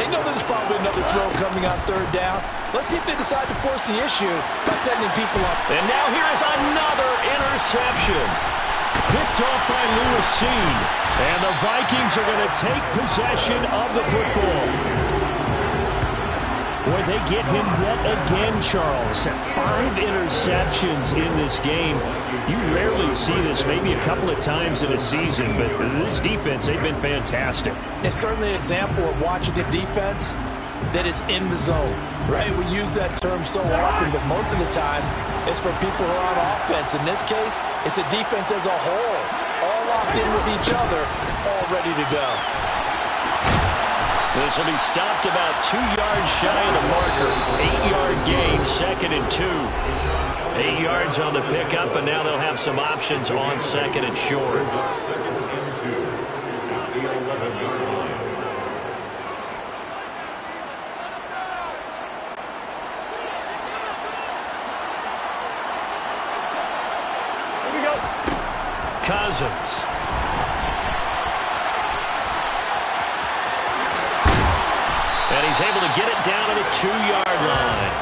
Speaker 2: They know there's probably another throw coming on 3rd down. Let's see if they decide to force the issue by sending people up.
Speaker 1: And now here is another interception. Picked off by Lewis Seen. And the Vikings are going to take possession of the football. Boy, they get him yet again, Charles. 5 interceptions in this game. You rarely see this, maybe a couple of times in a season, but this defense, they've been fantastic.
Speaker 2: It's certainly an example of watching a defense that is in the zone, right? We use that term so often, but most of the time, it's for people who are on offense. In this case, it's a defense as a whole, all locked in with each other, all ready to go.
Speaker 1: This will be stopped about 2 yards shy of the marker. 8-yard gain, 2nd and 2. 8 yards on the pickup, and now they'll have some options on 2nd and short. Here we go. Cousins. And he's able to get it down to the 2-yard line.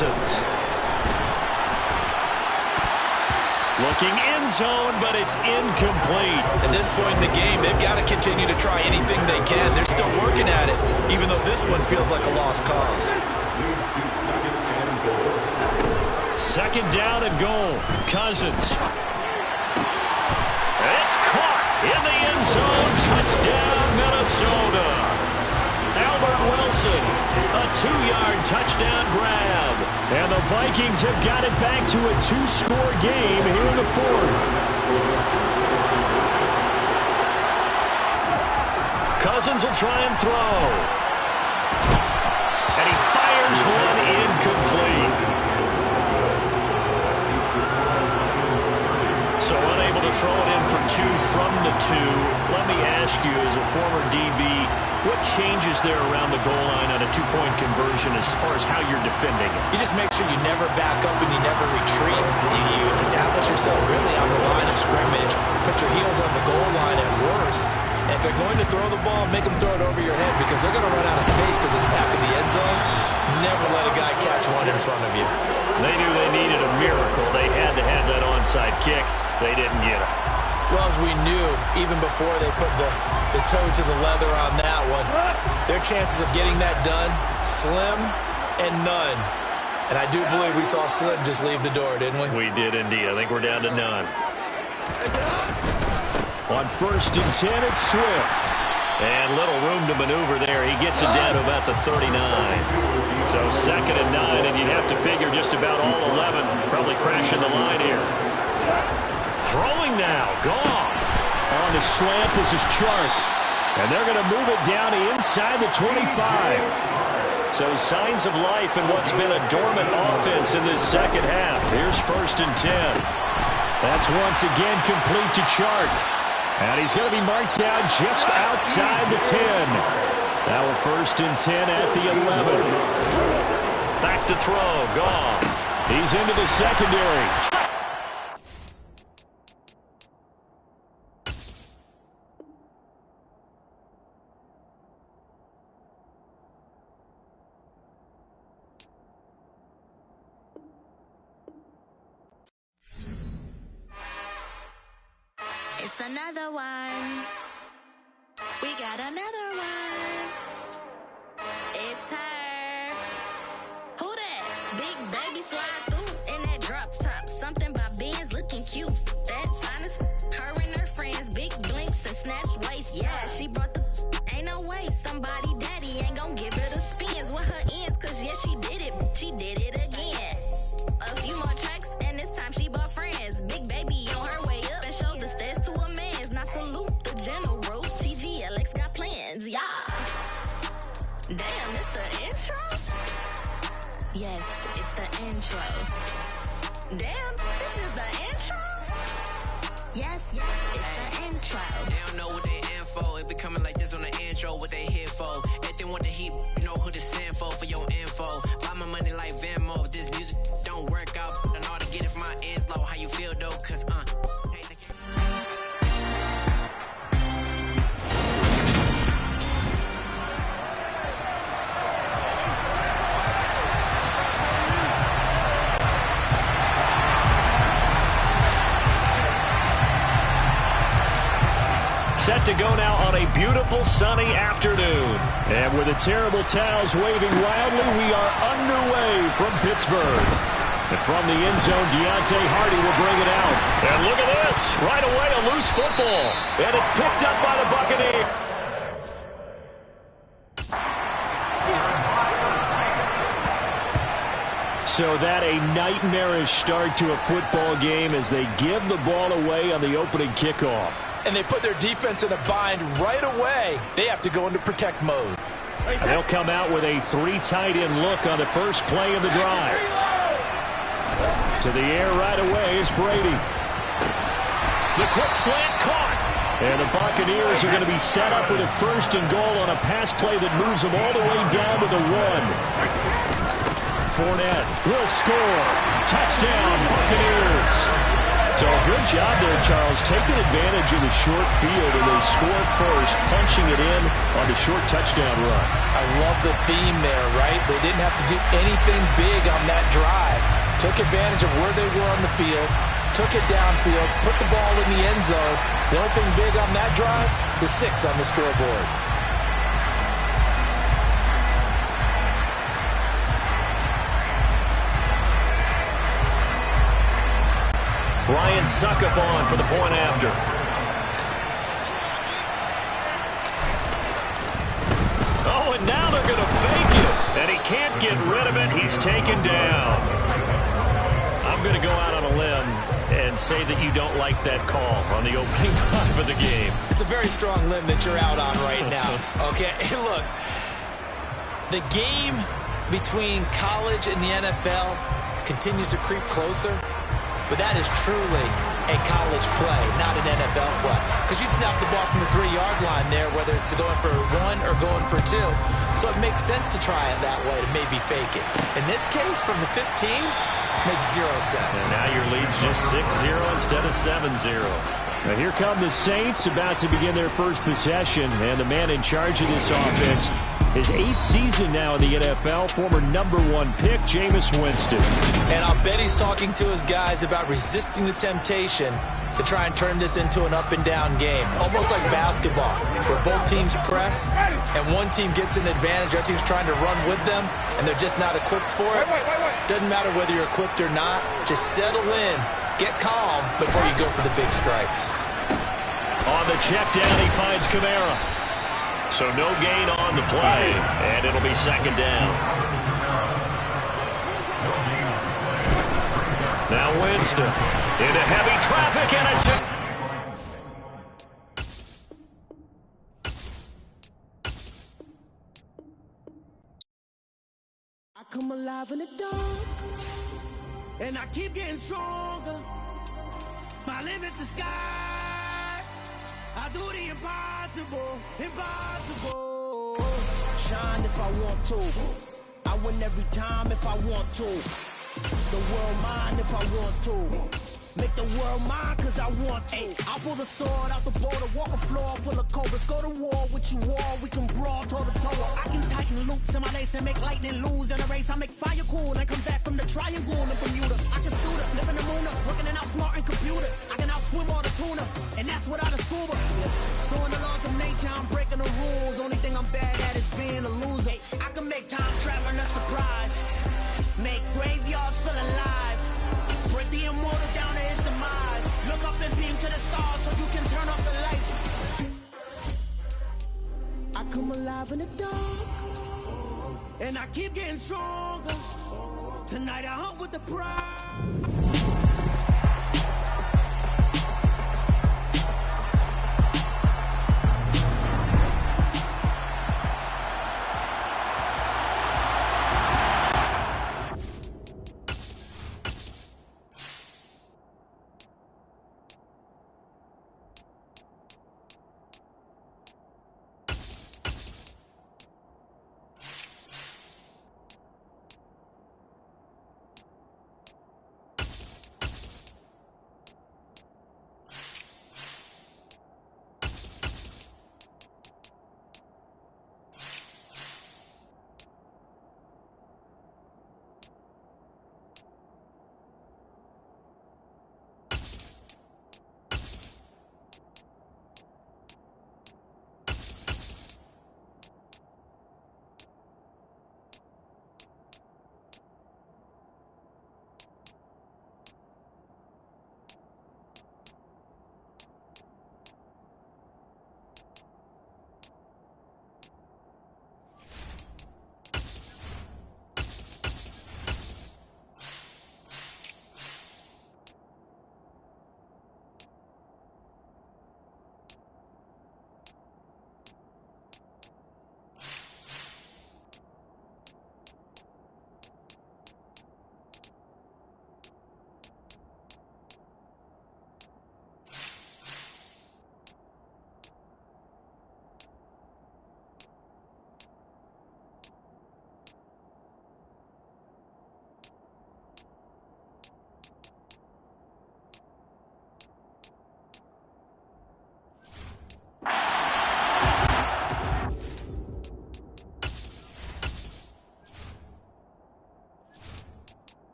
Speaker 1: Cousins. Looking end zone, but it's incomplete.
Speaker 2: At this point in the game, they've got to continue to try anything they can. They're still working at it, even though this one feels like a lost cause.
Speaker 1: Second down and goal. Cousins. It's caught in the end zone. Touchdown, Minnesota. Albert Wilson, a 2-yard touchdown grab. And the Vikings have got it back to a 2-score game here in the fourth. Cousins will try and throw. And he fires one incomplete. So unable to throw it in for 2 from the 2. Let me ask you, as a former DB, what changes there around the goal line on a 2-point conversion as far as how you're defending it?
Speaker 2: You just make sure you never back up and you never retreat. You establish yourself really on the line of scrimmage, put your heels on the goal line at worst. And if they're going to throw the ball, make them throw it over your head because they're going to run out of space because of the back of the end zone. Never let a guy catch one in front of you.
Speaker 1: They knew they needed a miracle. They had to have that onside kick. They didn't get it.
Speaker 2: Well, as we knew, even before they put the toe to the leather on that one, their chances of getting that done, slim and none. And I do believe we saw Slim just leave the door, didn't we?
Speaker 1: We did indeed. I think we're down to none. On 1st and 10, it's Swift. And little room to maneuver there. He gets it down to about the 39. So 2nd and 9, and you'd have to figure just about all 11 probably crashing the line here. Throwing now, Goff. On the slant, this is Chark. And they're going to move it down inside the 25. So signs of life in what's been a dormant offense in this second half. Here's 1st and 10. That's once again complete to Chark. And he's going to be marked down just outside the 10. Now a 1st and 10 at the 11. Back to throw, Goff. He's into the secondary.
Speaker 7: It's another one. We got another one. It's her. Who that? Big baby slide through in that drop top. Something by Benz looking cute. That's honest. Her and her friends, big blinks and snatch waist. Yeah, she brought the. Ain't no way somebody daddy ain't gon' give her the spins with her ends. Cause yeah, she did it. She did it again. A few more tracks and this time she bought friends. Big baby on her way up and showed the stairs to a man's. Now salute the general. TGLX got plans, yeah. Damn, it's the intro? Yes, it's the intro. Damn, this is the intro? Yes, it's the intro.
Speaker 8: They don't know what they in for. If it coming like this on the intro, what they here for? If they want the heat, you know who to send for your info. Buy my money like Venmo. If this music don't work out, and all to get it from my ends low. How you feel though? Cause
Speaker 1: Set to go now on a beautiful sunny afternoon. And with the terrible towels waving wildly, we are underway from Pittsburgh. And from the end zone, Deontay Hardy will bring it out. And look at this. Right away, a loose football. And it's picked up by the Buccaneers. So that a nightmarish start to a football game as they give the ball away on the opening kickoff.
Speaker 2: And they put their defense in a bind right away. They have to go into protect mode.
Speaker 1: And they'll come out with a 3 tight end look on the first play of the drive. To the air right away is Brady. The quick slant caught. And the Buccaneers are going to be set up with a 1st and goal on a pass play that moves them all the way down to the 1. Fournette will score. Touchdown, Buccaneers.
Speaker 6: So a good job there, Charles, taking advantage of the short field, and they score first, punching it in on the short touchdown run.
Speaker 5: I love the theme there, right? They didn't have to do anything big on that drive. Took advantage of where they were on the field, took it downfield, put the ball in the end zone. The only thing big on that drive, the 6 on the scoreboard.
Speaker 6: Ryan Suckup on for the point after. Oh, and now they're going to fake it. And he can't get rid of it. He's taken down. I'm going to go out on a limb and say that you don't like that call on the opening drive of the game.
Speaker 2: It's a very strong limb that you're out on right now. Okay, look, the game between college and the NFL continues to creep closer. But that is truly a college play, not an NFL play. Because you'd snap the ball from the 3-yard line there, whether it's going for 1 or going for 2. So it makes sense to try it that way, to maybe fake it. In this case, from the 15, makes 0 sense.
Speaker 6: And now your lead's just 6-0 instead of 7-0. Now here come the Saints, about to begin their first possession. And the man in charge of this offense, his 8th season now in the NFL, former #1 pick, Jameis Winston.
Speaker 2: And I'll bet he's talking to his guys about resisting the temptation to try and turn this into an up-and-down game. Almost like basketball, where both teams press, and one team gets an advantage, the other team's trying to run with them, and they're just not equipped for it. Doesn't matter whether you're equipped or not. Just settle in, get calm before you go for the big strikes.
Speaker 6: On the check down, he finds Kamara. So no gain on the play, and it'll be 2nd down. Now Winston into heavy traffic, and it's
Speaker 9: I come alive in the dark, and I keep getting stronger. My limit's the sky. I do the impossible, impossible. Shine if I want to. I win every time if I want to. The world mine if I want to. Make the world mine cause I want to. I pull the sword out the border, walk a floor full of cobras. Go to war with you all, we can brawl toe to toe. I can tighten loops in my lace and make lightning lose in a race. I make fire cool and come back from the triangle in Bermuda. I can suit up, live in the moon up, working and outsmarting computers. I can outswim all the tuna, and that's without a scuba. So in the laws of nature, I'm breaking the rules. Only thing I'm bad at is being a loser. I can make time traveling a surprise. Make graveyards feel alive. Break the immortal down to his demise. Look up and beam to the stars so you can turn off the lights. I come alive in the dark, and I keep getting stronger. Tonight I hunt with the pride.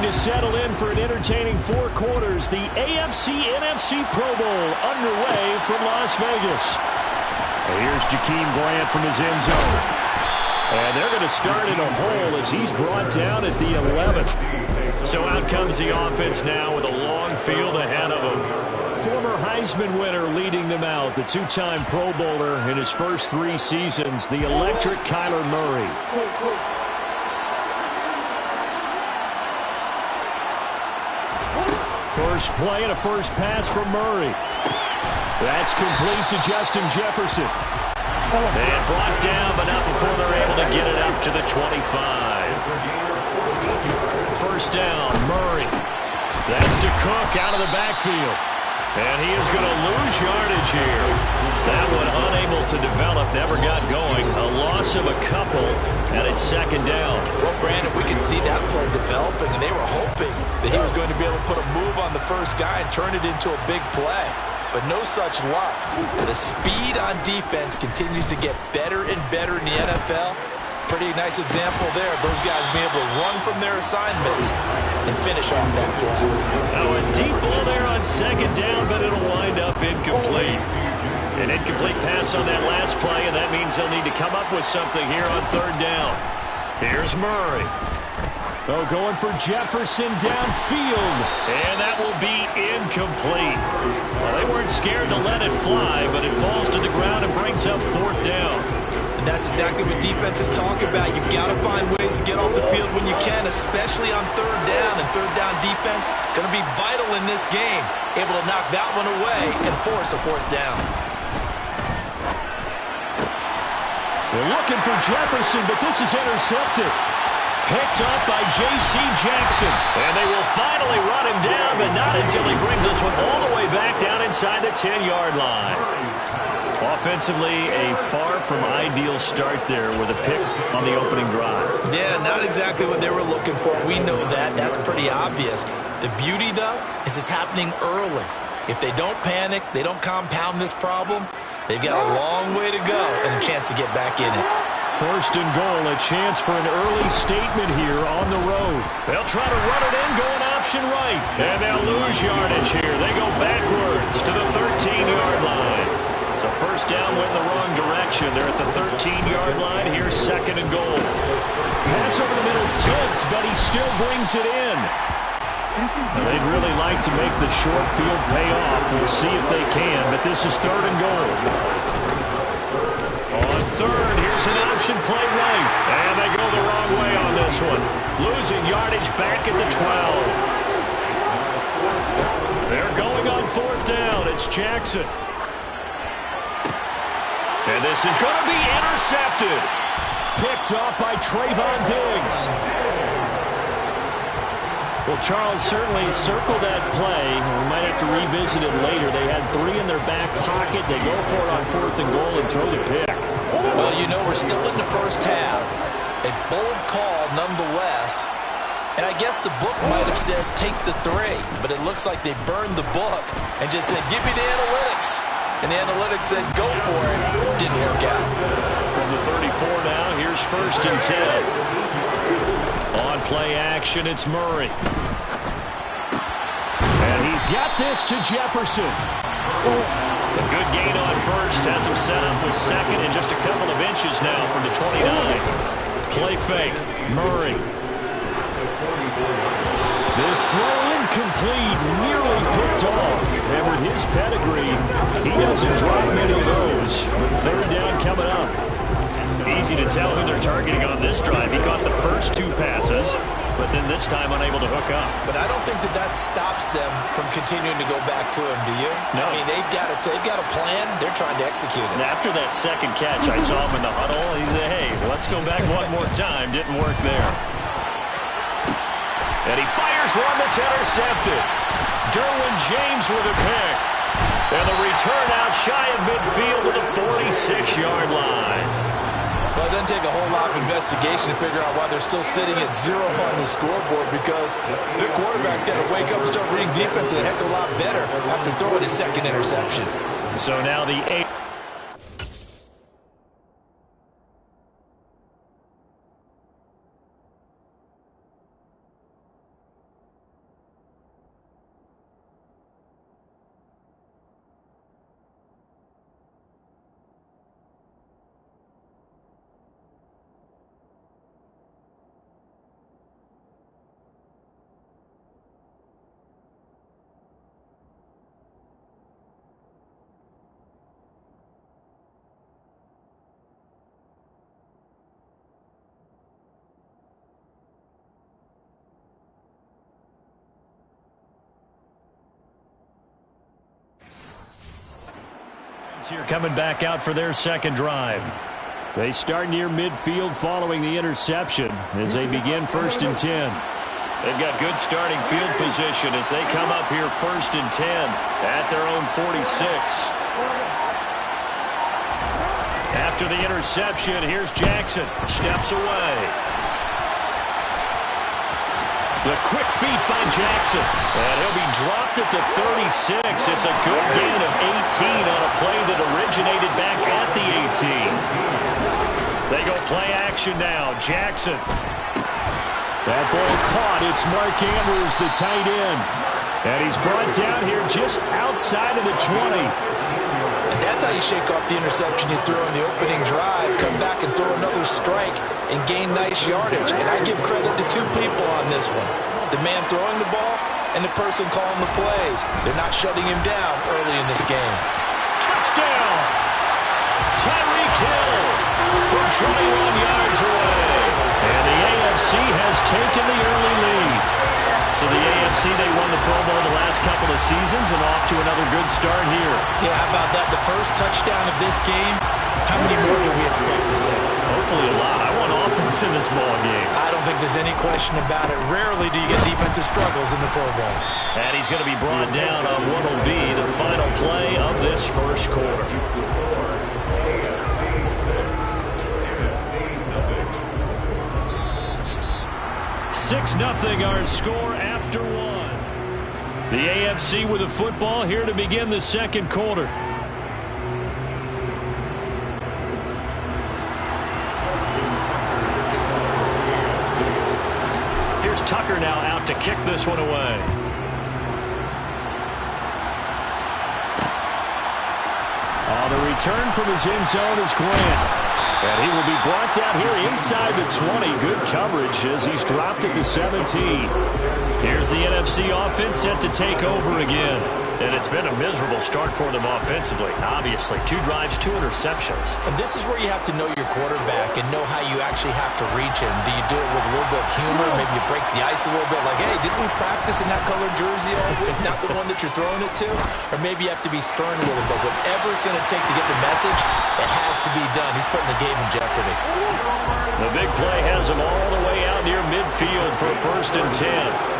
Speaker 6: to settle in for an entertaining 4 quarters. The AFC-NFC Pro Bowl underway from Las Vegas. And here's Jakeem Grant from his end zone. And they're going to start in a hole as he's brought down at the 11th. So out comes the offense now with a long field ahead of him. Former Heisman winner leading them out, the 2-time Pro Bowler in his first 3 seasons, the electric Kyler Murray. First play and a first pass from Murray. That's complete to Justin Jefferson. And brought down, but not before they're able to get it up to the 25. First down, Murray. That's to Cook out of the backfield. And he is going to lose yardage here. That one unable to develop, never got going. A loss of a couple, and it's second down.
Speaker 5: Well, Brandon, we can see that play developing, and they were hoping that he was going to be able to put a move on the first guy and turn it into a big play. But no such luck. The speed on defense continues to get better and better in the NFL. Pretty nice example there of those guys being able to run from their assignments and finish off that play.
Speaker 6: Oh, a deep ball there on second down, but it'll wind up incomplete. An incomplete pass on that last play, and that means they'll need to come up with something here on third down. Here's Murray. Oh, going for Jefferson downfield, and that will be incomplete. Well, they weren't scared to let it fly, but it falls to the ground and brings up fourth down.
Speaker 5: And that's exactly what defenses talk about. You've got to find ways to get off the field when you can, especially on third down. And third down defense going to be vital in this game. Able to knock that one away and force a fourth down.
Speaker 6: They're looking for Jefferson, but this is intercepted. Picked up by J.C. Jackson. And they will finally run him down, but not until he brings us one all the way back down inside the 10-yard line. Offensively, a far from ideal start there with a pick on the opening drive.
Speaker 5: Yeah, not exactly what they were looking for. We know that. That's pretty obvious. The beauty, though, is it's happening early. If they don't panic, they don't compound this problem, they've got a long way to go and a chance to get back in it.
Speaker 6: First and goal, a chance for an early statement here on the road. They'll try to run it in, going option right. And they'll lose yardage here. They go backwards to the 13-yard line. So first down went in the wrong direction. They're at the 13-yard line. Here's second and goal. Pass over the middle tipped, but he still brings it in. They'd really like to make the short field pay off. We'll see if they can, but this is third and goal. On third, here's an option play right. And they go the wrong way on this one. Losing yardage back at the 12. They're going on fourth down. It's Jackson. And this is going to be intercepted. Picked off by Trayvon Diggs. Well, Charles certainly circled that play. We might have to revisit it later. They had 3 in their back pocket. They go for it on fourth and goal and throw the pick.
Speaker 5: Well, you know, we're still in the first half. A bold call nonetheless. And I guess the book might have said take the 3, but it looks like they burned the book and just said give me the analytics. And the analytics said go for it. Didn't work out.
Speaker 6: From the 34 now, here's first and 10. On play action, it's Murray. And he's got this to Jefferson. A good gain on first has him set up with second and just a couple of inches now from the 29. Play fake, Murray. This throw incomplete, nearly picked off. And with his pedigree, he doesn't drop many of those. But third down coming up. Easy to tell who they're targeting on this drive. He caught the first 2 passes, but then this time unable to hook up.
Speaker 5: But I don't think that stops them from continuing to go back to him, do you?
Speaker 6: No.
Speaker 5: I mean, they've got a plan. They're trying to execute it.
Speaker 6: And after that second catch, I saw him in the huddle. He said, hey, let's go back one more time. Didn't work there. And he fires one that's intercepted. Derwin James with a pick. And the return out shy of midfield to the 46-yard line.
Speaker 5: Well, it doesn't take a whole lot of investigation to figure out why they're still sitting at 0 on the scoreboard, because their quarterback's got to wake up and start reading defense a heck of a lot better after throwing his second interception.
Speaker 6: So now the 8. Offense here coming back out for their second drive. They start near midfield following the interception as they begin 1st and 10.
Speaker 1: They've got good starting field position as they come up here 1st and 10 at their own 46. After the interception, here's Jackson. Steps away. The quick feet by Jackson. And he'll be dropped at the 36. It's a good gain of 18 on a play that originated back at the 18. They go play action now. Jackson.
Speaker 6: That ball caught. It's Mark Andrews, the tight end. And he's brought down here just outside of the 20.
Speaker 5: And that's how you shake off the interception you threw on the opening drive. Come back and throw another strike and gain nice yardage. And I give credit to two people on this one. The man throwing the ball and the person calling the plays. They're not shutting him down early in this game.
Speaker 1: Touchdown! Tyreek Hill from 21 yards away. And the AFC has taken the early lead. So the AFC, they won the Pro Bowl the last couple of seasons and off to another good start here.
Speaker 5: Yeah, how about that? The first touchdown of this game. How many more do we expect to see?
Speaker 1: Hopefully a lot. I want offense in this ball game.
Speaker 5: I don't think there's any question about it. Rarely do you get defensive struggles in the Pro Bowl.
Speaker 1: And he's going to be brought down on what will be the final play of this first quarter. 6-0 our score after one. The AFC with a football here to begin the second quarter. Here's Tucker now out to kick this one away. On the return from his end zone is Grant. And he will be brought down here inside the 20. Good coverage as he's dropped at the 17. Here's the NFC offense set to take over again. And it's been a miserable start for them offensively. Obviously, 2 drives, 2 interceptions.
Speaker 5: And this is where you have to know your quarterback and know how you actually have to reach him. Do you do it with a little bit of humor? Maybe you break the ice a little bit like, hey, didn't we practice in that colored jersey all week? Not the one that you're throwing it to? Or maybe you have to be stern with him. But whatever it's going to take to get the message, it has to be done. He's putting the game in jeopardy.
Speaker 1: The big play has him all the way out near midfield for 1st and 10.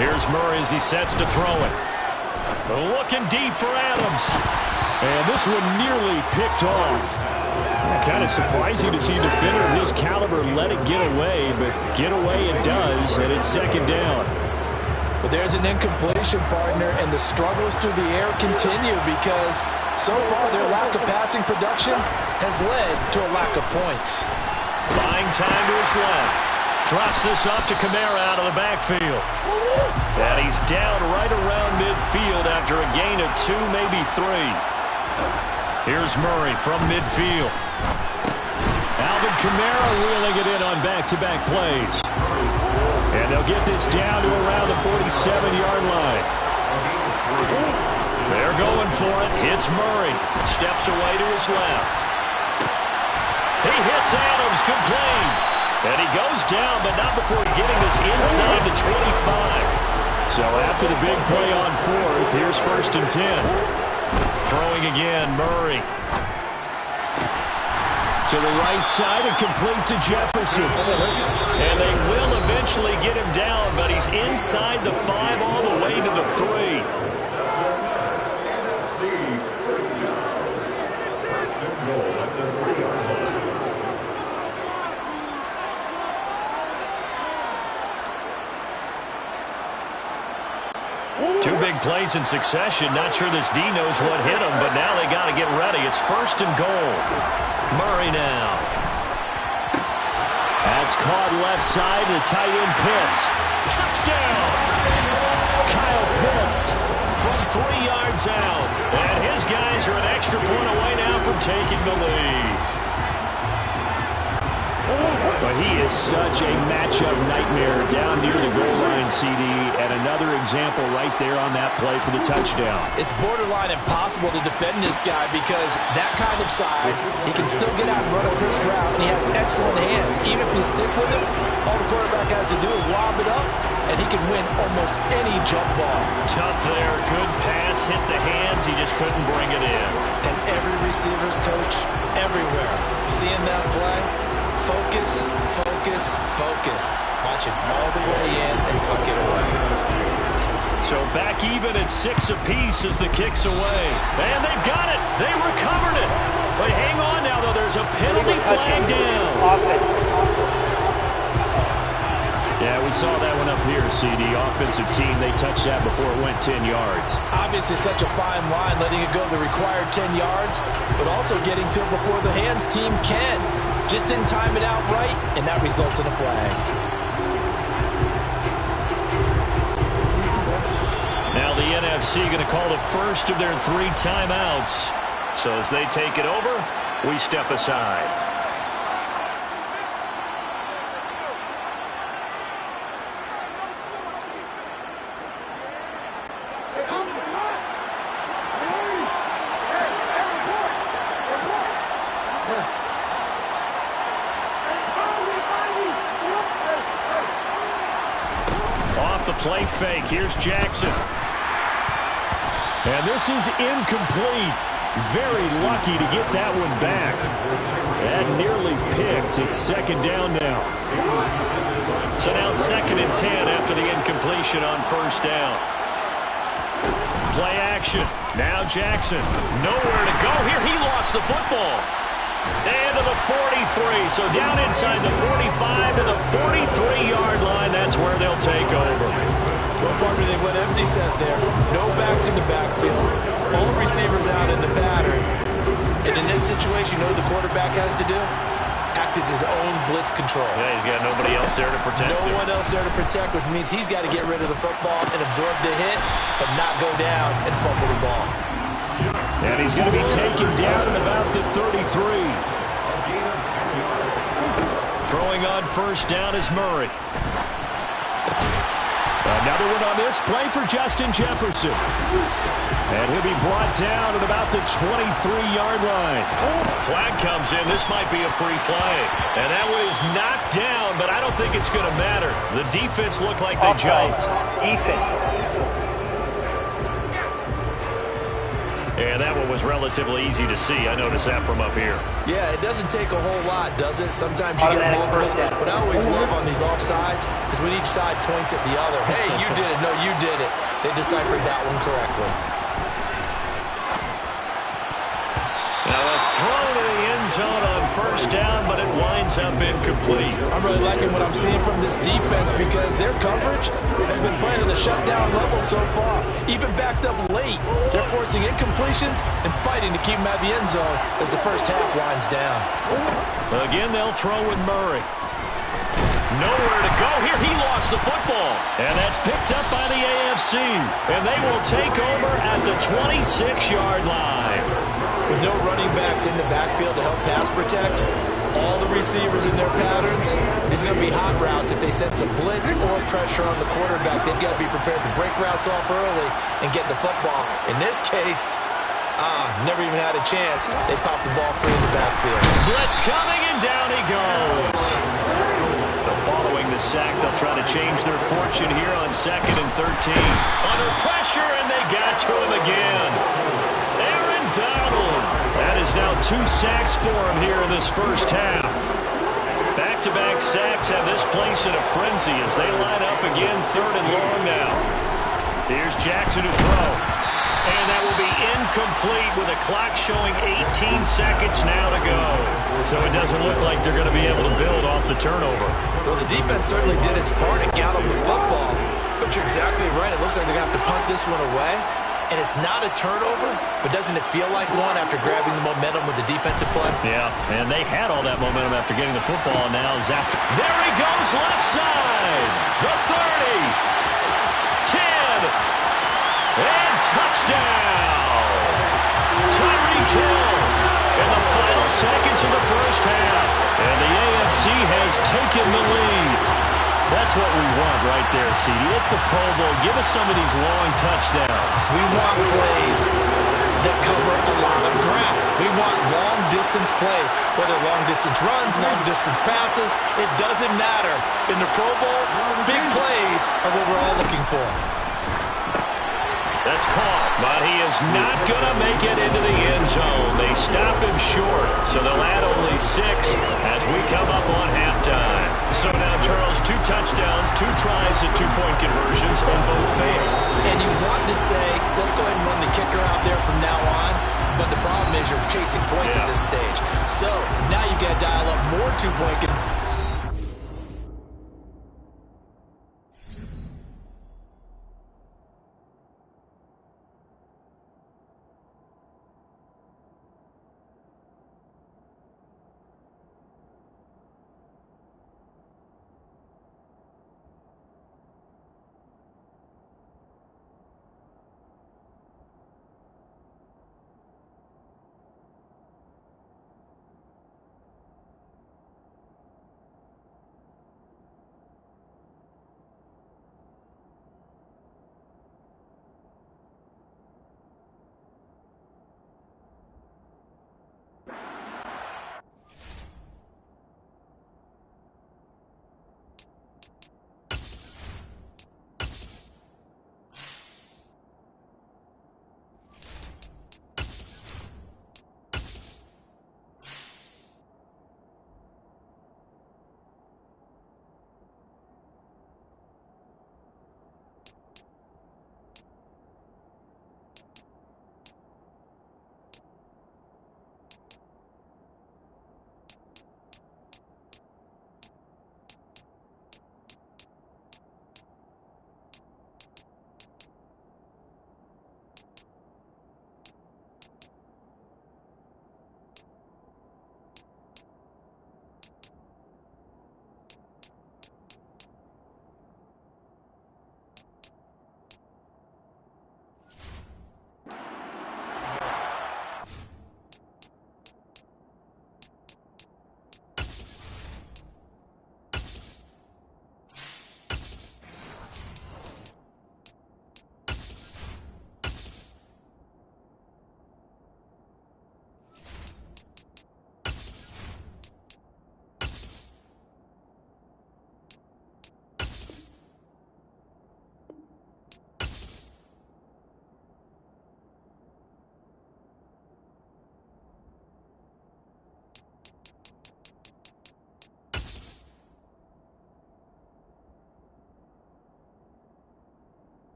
Speaker 1: Here's Murray as he sets to throw it. Looking deep for Adams.
Speaker 6: And this one nearly picked off. Kind of surprising to see a defender of his caliber let it get away, but get away it does, and it's 2nd down.
Speaker 5: But there's an incompletion, partner, and the struggles through the air continue because so far their lack of passing production has led to a lack of points.
Speaker 1: Buying time to his left. Drops this off to Kamara out of the backfield. And he's down right around midfield after a gain of 2, maybe 3. Here's Murray from midfield. Alvin Kamara wheeling it in on back-to-back plays. And they'll get this down to around the 47-yard line. They're going for it. It's Murray. Steps away to his left. He hits Adams, complete. And he goes down, but not before getting this inside the 25.
Speaker 6: So after the big play on 4th, here's 1st and 10.
Speaker 1: Throwing again, Murray.
Speaker 6: To the right side and complete to Jefferson.
Speaker 1: And they will eventually get him down, but he's inside the 5 all the way to the 3. Two big plays in succession. Not sure this D knows what hit him, but now they got to get ready. It's 1st and goal. Murray now.
Speaker 6: That's caught left side to tight end Pitts.
Speaker 1: Touchdown!
Speaker 6: Kyle Pitts
Speaker 1: from 3 yards out. And his guys are an extra point away now from taking the lead.
Speaker 6: Well, he is such a matchup nightmare down near the goal line, CD, and another example right there on that play for the touchdown.
Speaker 5: It's borderline impossible to defend this guy because that kind of size, he can still get out and run a crisp route, and he has excellent hands. Even if you stick with him, all the quarterback has to do is lob it up, and he can win almost any jump ball.
Speaker 1: Tough there. Good pass. Hit the hands. He just couldn't bring it in.
Speaker 2: And every receiver's coach everywhere seeing that play. Focus, focus, focus. Watch it all the way in and tuck it away.
Speaker 1: So back even at 6 apiece as the kick's away. And they've got it. They recovered it. But hang on now, though. There's a penalty flag down.
Speaker 6: Yeah, we saw that one up here, CD. Offensive team, they touched that before it went 10 yards.
Speaker 5: Obviously such a fine line, letting it go the required 10 yards, but also getting to it before the hands team can. Just didn't time it out right, and that results in a flag.
Speaker 1: Now the NFC going to call the first of their 3 timeouts. So as they take it over, we step aside. Play fake. Here's Jackson.
Speaker 6: And this is incomplete. Very lucky to get that one back. That nearly picked. It's second down now.
Speaker 1: So now 2nd and 10 after the incompletion on first down. Play action. Now Jackson. Nowhere to go here. He lost the football. And to the 43. So down inside the 45 to the 43-yard line. That's where they'll take over.
Speaker 2: Well, partner, they went empty set there. No backs in the backfield. All receivers out in the pattern. And in this situation, you know what the quarterback has to do? Act as his own blitz control.
Speaker 1: Yeah, he's got nobody else there to protect him.
Speaker 2: No one else there to protect, which means he's got to get rid of the football and absorb the hit, but not go down and fumble the ball.
Speaker 6: And he's going to be taken down at about the 33.
Speaker 1: Throwing on first down is Murray.
Speaker 6: Another one on this play for Justin Jefferson. And he'll be brought down at about the 23-yard line.
Speaker 1: Flag comes in. This might be a free play. And that was knocked down, but I don't think it's going to matter. The defense looked like they jumped. And that one was relatively easy to see. I noticed that from up here.
Speaker 2: Yeah, it doesn't take a whole lot, does it? Sometimes you get multiples. What I always love on these offsides is when each side points at the other. Hey, you did it. No, you did it. They deciphered that one correctly.
Speaker 1: Now a throw to the end zone on first down, but it winds up incomplete.
Speaker 2: I'm really liking what I'm seeing from this defense because their coverage has been playing at a shutdown level so far. Even backed up late, they're forcing incompletions and fighting to keep them out of the end zone as the first half winds down.
Speaker 1: Again, they'll throw with Murray. Nowhere to go here. He lost the football. And that's picked up by the AFC. And they will take over at the 26-yard line.
Speaker 2: With no running backs in the backfield to help pass protect, all the receivers in their patterns, these are going to be hot routes. If they sense a blitz or pressure on the quarterback, they've got to be prepared to break routes off early and get the football. In this case, never even had a chance. They popped the ball free in the backfield.
Speaker 1: Blitz coming, and down he goes. So following the sack, they'll try to change their fortune here on 2nd and 13. Under pressure, and they got to him again. Aaron Donald. That is now 2 sacks for him here in this first half. Back-to-back sacks have this place in a frenzy as they line up again 3rd and long now. Here's Jackson to throw. And that will be incomplete with a clock showing 18 seconds now to go. So it doesn't look like they're going to be able to build off the turnover.
Speaker 2: Well, the defense certainly did its part and got them the football. But you're exactly right. It looks like they're going to have to punt this one away. And it's not a turnover, but doesn't it feel like one after grabbing the momentum with the defensive play?
Speaker 1: Yeah, and they had all that momentum after getting the football. Now Zach, there he goes, left side. The 30. 10. And touchdown. Tyreek Hill in the final seconds of the first half. And the AFC taken the lead. That's what we want right there, CD. It's a Pro Bowl. Give us some of these long touchdowns.
Speaker 2: We want plays that cover a lot of ground. We want long-distance plays, whether long-distance runs, long-distance passes. It doesn't matter. In the Pro Bowl, big plays are what we're all looking for.
Speaker 1: That's caught, but he is not going to make it into the end zone. They stop him short, so they'll add only 6 as we come up on halftime. So now, Charles, 2 touchdowns, 2 tries at 2-point conversions, and both failed.
Speaker 2: And you want to say, let's go ahead and run the kicker out there from now on, but the problem is you're chasing points at this stage. So now you got to dial up more 2-point conversions.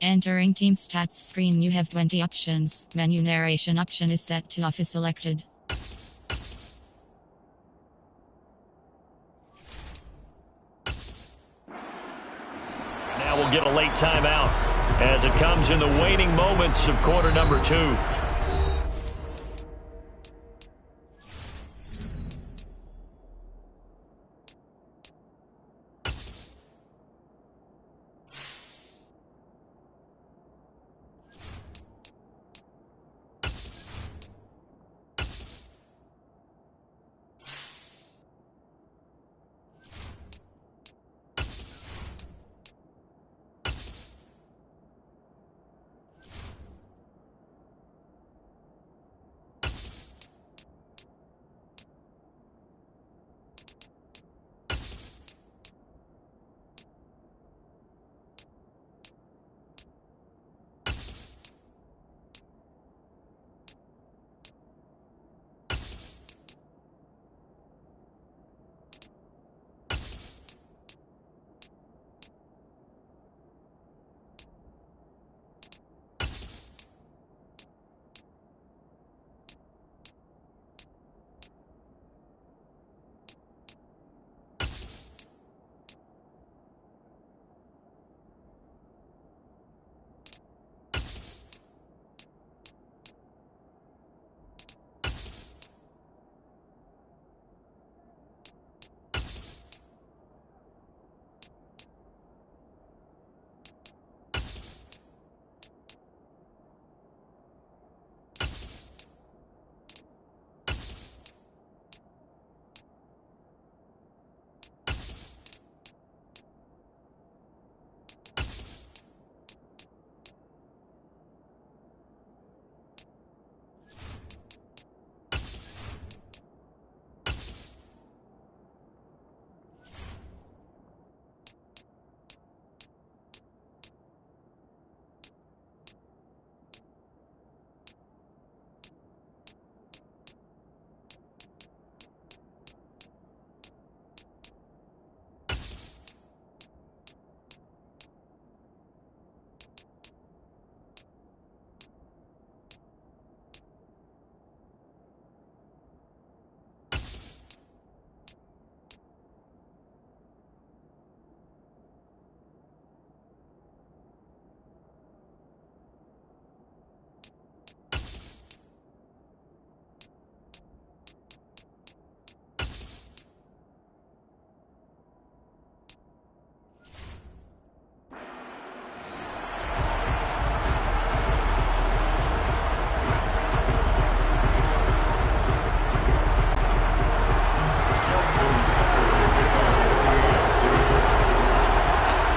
Speaker 10: Entering team stats screen, you have 20 options. Menu narration option is set to off is selected.
Speaker 1: Now we'll get a late timeout as it comes in the waning moments of quarter number 2.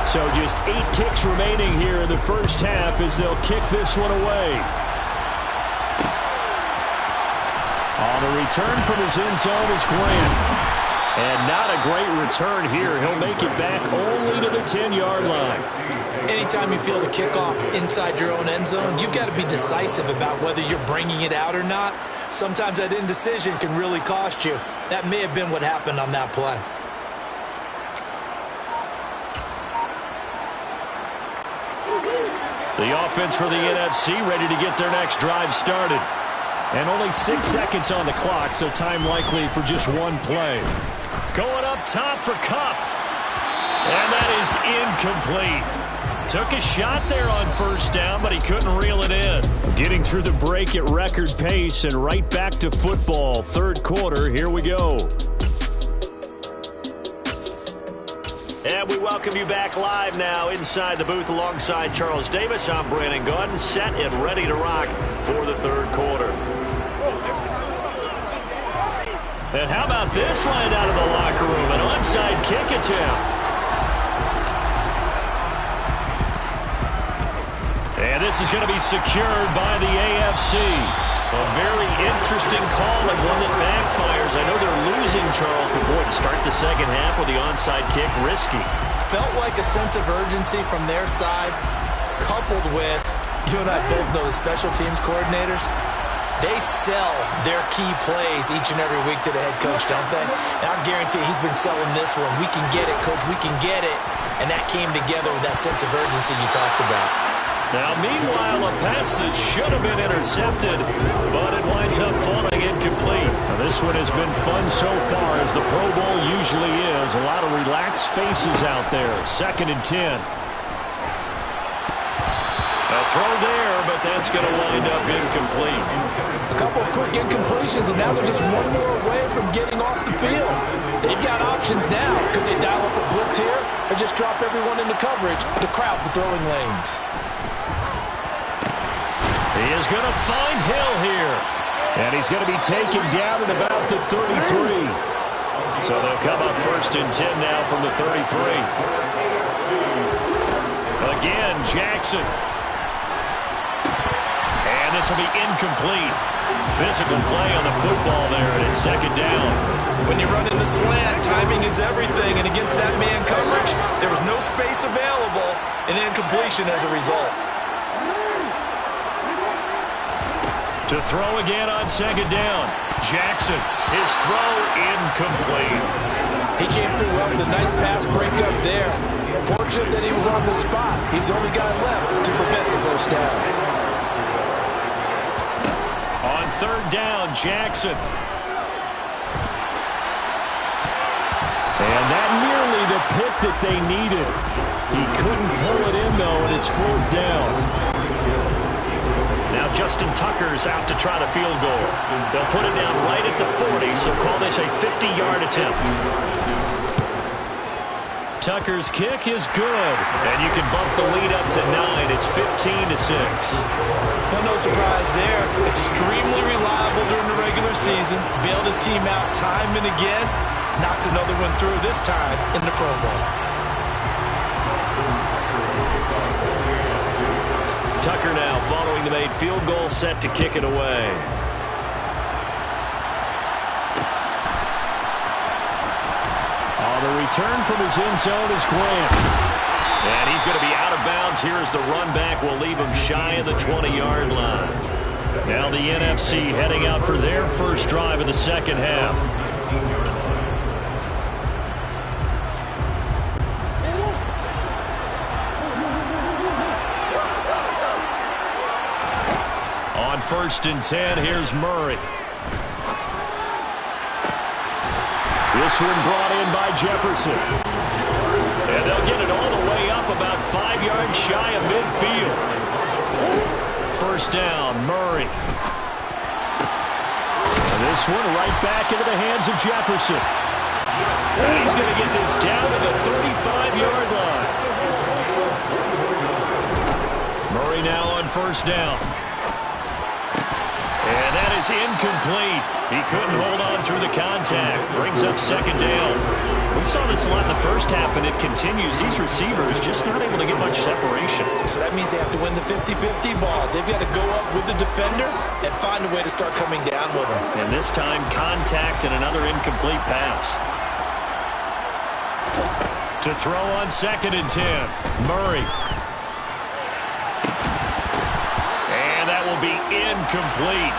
Speaker 6: So just 8 ticks remaining here in the first half as they'll kick this one away. On the return from his end zone is Grant. And not a great return here. He'll make it back only to the 10-yard line.
Speaker 2: Anytime you feel the kickoff inside your own end zone, you've got to be decisive about whether you're bringing it out or not. Sometimes that indecision can really cost you. That may have been what happened on that play.
Speaker 6: The offense for the NFC ready to get their next drive started. And only 6 seconds on the clock, so time likely for just one play. Going up top for Kupp. And that is incomplete. Took a shot there on first down, but he couldn't reel it in. Getting through the break at record pace and right back to football. Third quarter, here we go. And we welcome you back live now inside the booth alongside Charles Davis. I'm Brandon Gaudin, set and ready to rock for the third quarter. And how about this line out of the locker room? An onside kick attempt. And this is going to be secured by the AFC. A very interesting call and one that backfires. I know they're losing, Charles, but boy, to start the second half with the onside kick, risky.
Speaker 2: Felt like a sense of urgency from their side, coupled with, you and I both know the special teams coordinators, they sell their key plays each and every week to the head coach, don't they? And I guarantee he's been selling this one. We can get it, coach, we can get it. And that came together with that sense of urgency you talked about.
Speaker 6: Now, meanwhile, a pass that should have been intercepted, but it winds up falling incomplete. Now, this one has been fun so far, as the Pro Bowl usually is. A lot of relaxed faces out there. 2nd and 10. A throw there, but that's going to wind up incomplete.
Speaker 2: A couple of quick incompletions, and now they're just one more away from getting off the field. They've got options now. Could they dial up a blitz here, or just drop everyone into coverage to crowd the throwing lanes?
Speaker 6: He is going to find Hill here. And he's going to be taken down at about the 33. So they'll come up 1st and 10 now from the 33. Again, Jackson. And this will be incomplete. Physical play on the football there, and it's 2nd down.
Speaker 2: When you run into slant, timing is everything. And against that man coverage, there was no space available, and incompletion as a result.
Speaker 6: To throw again on 2nd down. Jackson, his throw incomplete.
Speaker 2: He came through well with a nice pass breakup there. Fortunate that he was on the spot. He's the only guy left to prevent the first down.
Speaker 6: On 3rd down, Jackson. And that nearly the pick that they needed. He couldn't pull it in, though, and it's 4th down. Now Justin Tucker's out to try the field goal. They'll put it down right at the 40, so call this a 50-yard attempt. Tucker's kick is good, and you can bump the lead up to 9. It's 15-6.
Speaker 2: Well, no surprise there. Extremely reliable during the regular season. Bailed his team out time and again. Knocks another one through, this time in the Pro Bowl.
Speaker 6: Tucker now following the made field goal, set to kick it away. On the return from his end zone is Grant. And he's going to be out of bounds here as the run back will leave him shy of the 20-yard line. Now the NFC heading out for their first drive of the second half. On 1st and 10, here's Murray. This one brought in by Jefferson. And they'll get it all the way up about 5 yards shy of midfield. 1st down, Murray. And this one right back into the hands of Jefferson. And he's going to get this down to the 35-yard line. Murray now on 1st down. And that is is incomplete. He couldn't hold on through the contact. Brings up second down. We saw this a lot in the first half, and it continues. These receivers just not able to get much separation.
Speaker 2: So that means they have to win the 50-50 balls. They've got to go up with the defender and find a way to start coming down with them.
Speaker 6: And this time, contact and another incomplete pass. To throw on 2nd and 10. Murray. And that will be incomplete.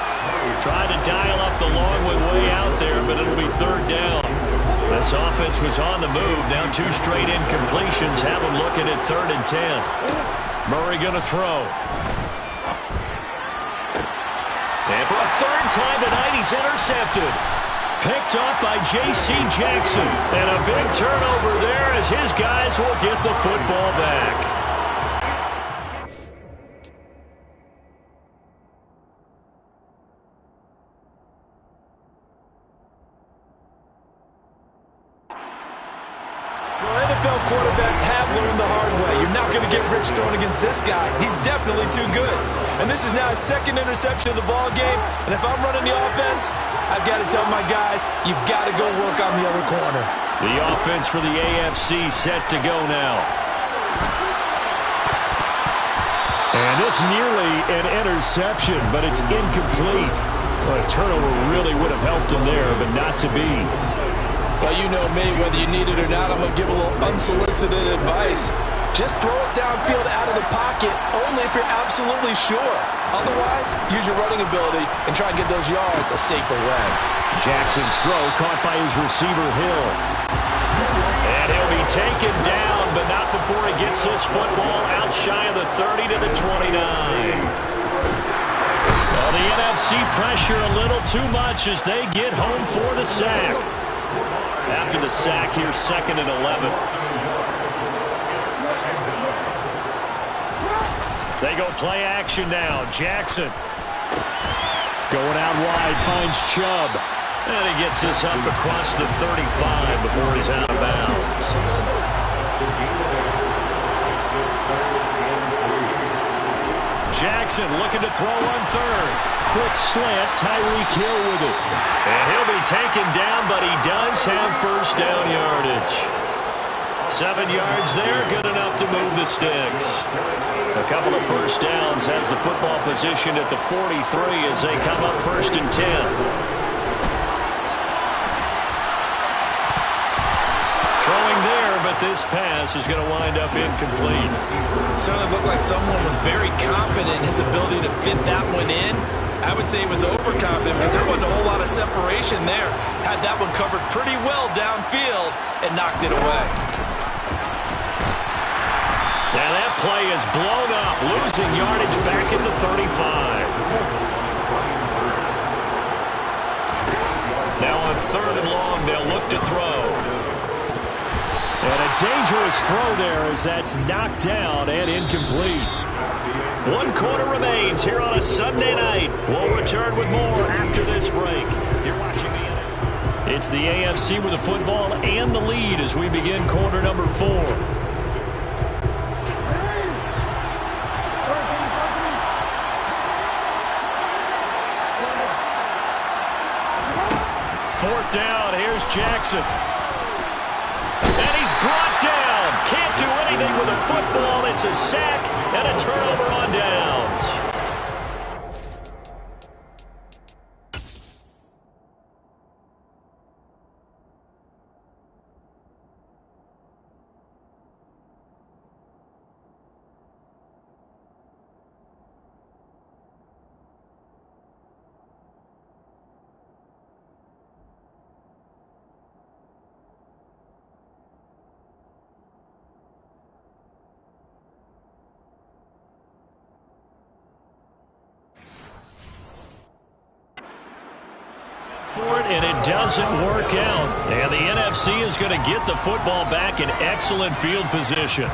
Speaker 6: Tried to dial up the long way out there, but it'll be 3rd down. This offense was on the move. Now 2 straight incompletions have them looking at 3rd and 10. Murray going to throw. And for a 3rd time tonight, he's intercepted. Picked up by J.C. Jackson. And a big turnover there as his guys will get the football back.
Speaker 2: NFL quarterbacks have learned the hard way. You're not going to get rich throwing against this guy. He's definitely too good. And this is now his 2nd interception of the ball game. And if I'm running the offense, I've got to tell my guys, you've got to go work on the other corner.
Speaker 6: The offense for the AFC set to go now. And this nearly an interception, but it's incomplete. Well, a turnover really would have helped him there, but not to be.
Speaker 2: Well, you know me, whether you need it or not, I'm going to give a little unsolicited advice. Just throw it downfield out of the pocket, only if you're absolutely sure. Otherwise, use your running ability and try and get those yards a safer way.
Speaker 6: Jackson's throw caught by his receiver, Hill. And he'll be taken down, but not before he gets this football out shy of the 30 to the 29. Well, the NFC pressure a little too much as they get home for the sack. After the sack, here's 2nd and 11. They go play action now. Jackson going out wide, finds Chubb. And he gets this up across the 35 before he's out of bounds. Jackson looking to throw on 3rd. Quick slant, Tyreek Hill with it. And he'll be taken down, but he does have 1st down yardage. 7 yards there, good enough to move the sticks. A couple of 1st downs has the football position at the 43 as they come up 1st and 10. Throwing there, but this pass is going to wind up incomplete.
Speaker 2: Certainly looked like someone was very confident in his ability to fit that one in. I would say he was overconfident because there wasn't a whole lot of separation there. Had that one covered pretty well downfield and knocked it away.
Speaker 6: Now that play is blown up, losing yardage back at the 35. Now on 3rd and long, they'll look to throw. And a dangerous throw there as that's knocked down and incomplete. 1 quarter remains here on a Sunday night. We'll return with more after this break. You're watching the... It's the AFC with the football and the lead as we begin quarter number 4. 4th down, here's Jackson. And he's brought down. Can't do anything with a football. It's a sack and a turnover on downs. And it doesn't work out. And the NFC is going to get the football back in excellent field position.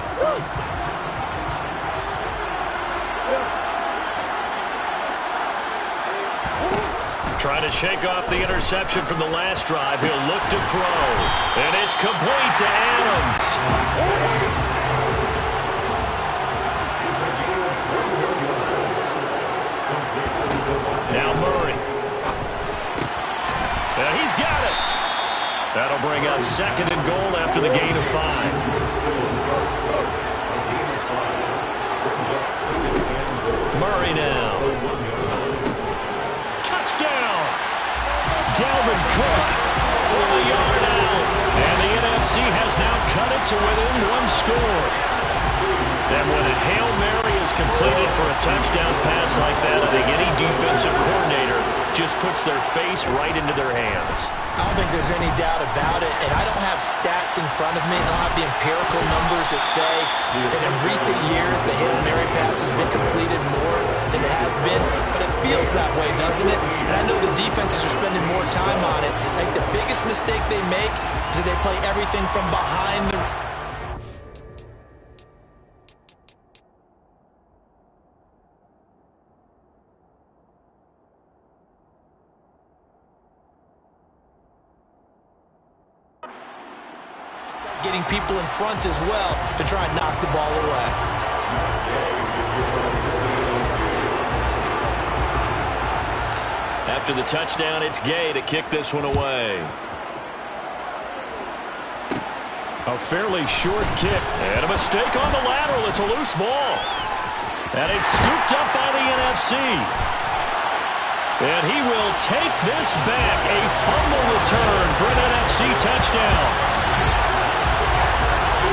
Speaker 6: Trying to shake off the interception from the last drive. He'll look to throw. And it's complete to Adams. Now Murray.
Speaker 1: That'll bring up 2nd and goal after the gain of 5. Murray now. Touchdown! Dalvin Cook for the yard out. And the NFC has now cut it to within 1 score. And when a Hail Mary is completed for a touchdown pass like that, I think any defensive coordinator just puts their face right into their hands.
Speaker 2: I don't think there's any doubt about it, and I don't have stats in front of me. I don't have the empirical numbers that say that in recent years the Hail Mary pass has been completed more than it has been, but it feels that way, doesn't it? And I know the defenses are spending more time on it. I think the biggest mistake they make is that they play everything from behind the... getting people in front as well to try and knock the ball away.
Speaker 1: After the touchdown, it's Gay to kick this one away. A fairly short kick. And a mistake on the lateral. It's a loose ball. And it's scooped up by the NFC. And he will take this back. A fumble return for an NFC touchdown.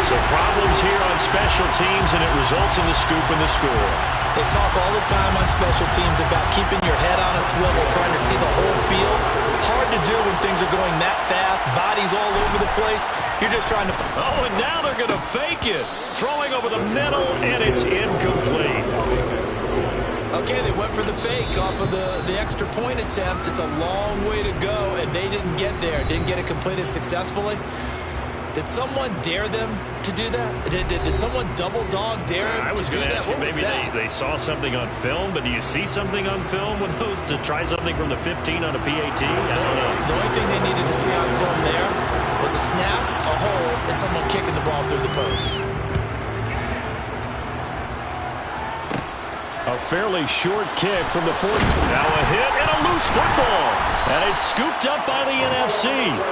Speaker 1: So problems here on special teams, and it results in the scoop and the score.
Speaker 2: They talk all the time on special teams about keeping your head on a swivel, trying to see the whole field. Hard to do when things are going that fast, bodies all over the place. You're just trying to...
Speaker 1: Oh, and now they're going to fake it. Throwing over the middle, and it's incomplete.
Speaker 2: Okay, they went for the fake off of the extra point attempt. It's a long way to go, and they didn't get there. Didn't get it completed successfully. Did someone dare them to do that? Did someone double dog dare them
Speaker 1: I was
Speaker 2: to do
Speaker 1: going to
Speaker 2: that?
Speaker 1: ask you,
Speaker 2: What was
Speaker 1: maybe
Speaker 2: that?
Speaker 1: they saw something on film, but do you see something on film when those to try something from the 15 on a PAT? I don't know.
Speaker 2: The only thing they needed to see on film there was a snap, a hold, and someone kicking the ball through the post.
Speaker 1: A fairly short kick from the 14. Now a hit and a loose football. And it's scooped up by the NFC.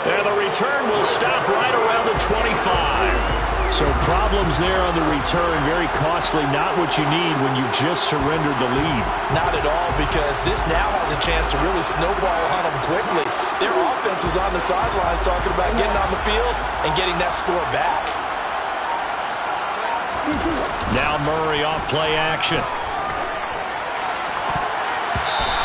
Speaker 1: And the return will stop right around the 25. So problems there on the return. Very costly. Not what you need when you've just surrendered the lead.
Speaker 2: Not at all, because this now has a chance to really snowball on them quickly. Their offense was on the sidelines talking about getting on the field and getting that score back.
Speaker 1: Now Murray off play action.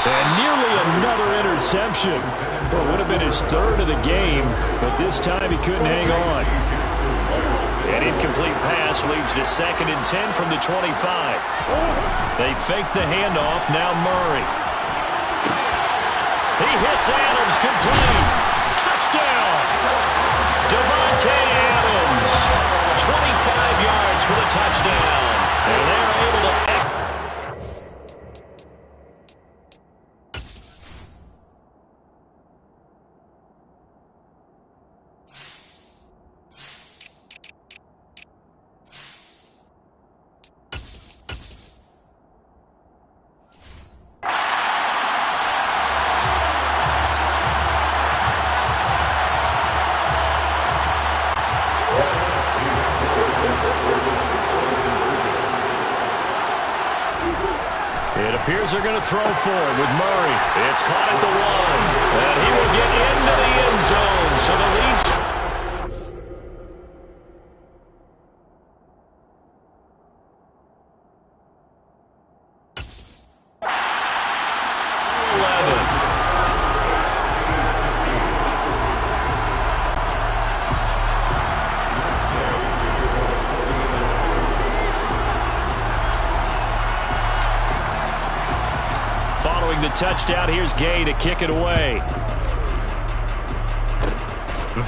Speaker 1: And nearly another interception. Well, it would have been his 3rd of the game, but this time he couldn't hang on. An incomplete pass leads to 2nd and 10 from the 25. They fake the handoff. Now Murray. He hits Adams complete. Touchdown. Devontae Adams. 25 yards for the touchdown. And they're able to... It appears they're going to throw forward with Murray. It's caught at the 1. And he will get into the end zone. So the lead's... 11. Following the touchdown, here's Gay to kick it away.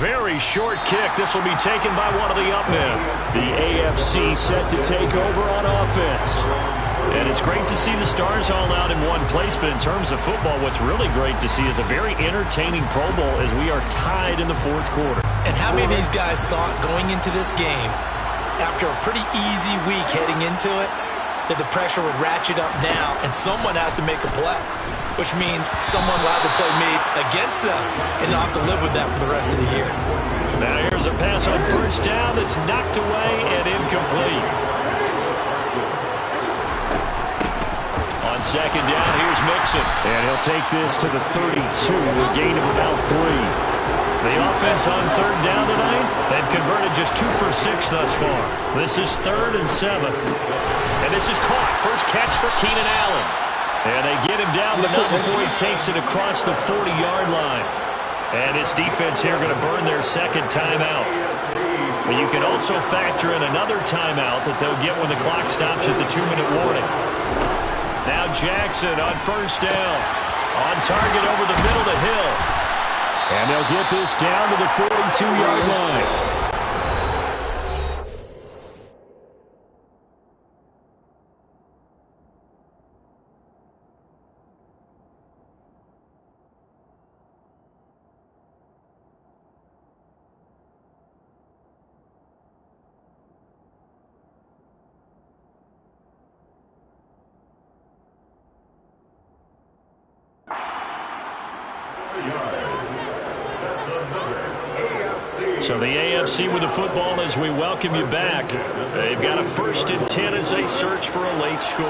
Speaker 1: Very short kick. This will be taken by one of the up men. The AFC set to take over on offense. And it's great to see the stars all out in one place, but in terms of football, what's really great to see is a very entertaining Pro Bowl as we are tied in the 4th quarter.
Speaker 2: And how many of these guys thought going into this game, after a pretty easy week heading into it, that the pressure would ratchet up now, and someone has to make a play, which means someone will have to play made against them, and they'll have to live with that for the rest of the year.
Speaker 6: Now here's a pass on first down that's knocked away and incomplete. On second down, here's Mixon. And he'll take this to the 32, a gain of about 3. The offense on third down tonight, they've converted just 2 for 6 thus far. This is 3rd and 7. And this is caught. First catch for Keenan Allen. And they get him down, but not before he takes it across the 40-yard line. And this defense here going to burn their second timeout. But you can also factor in another timeout that they'll get when the clock stops at the 2-minute warning. Now Jackson on first down. On target over the middle to Hill. And they'll get this down to the 42-yard line. So the AFC with the football as we welcome you back. They've got a 1st and 10 as they search for a late score.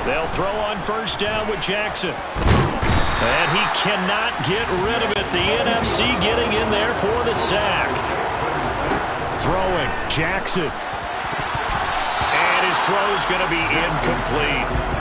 Speaker 6: They'll throw on first down with Jackson. And he cannot get rid of it. The NFC getting in there for the sack. Throwing, Jackson. And his throw is going to be incomplete.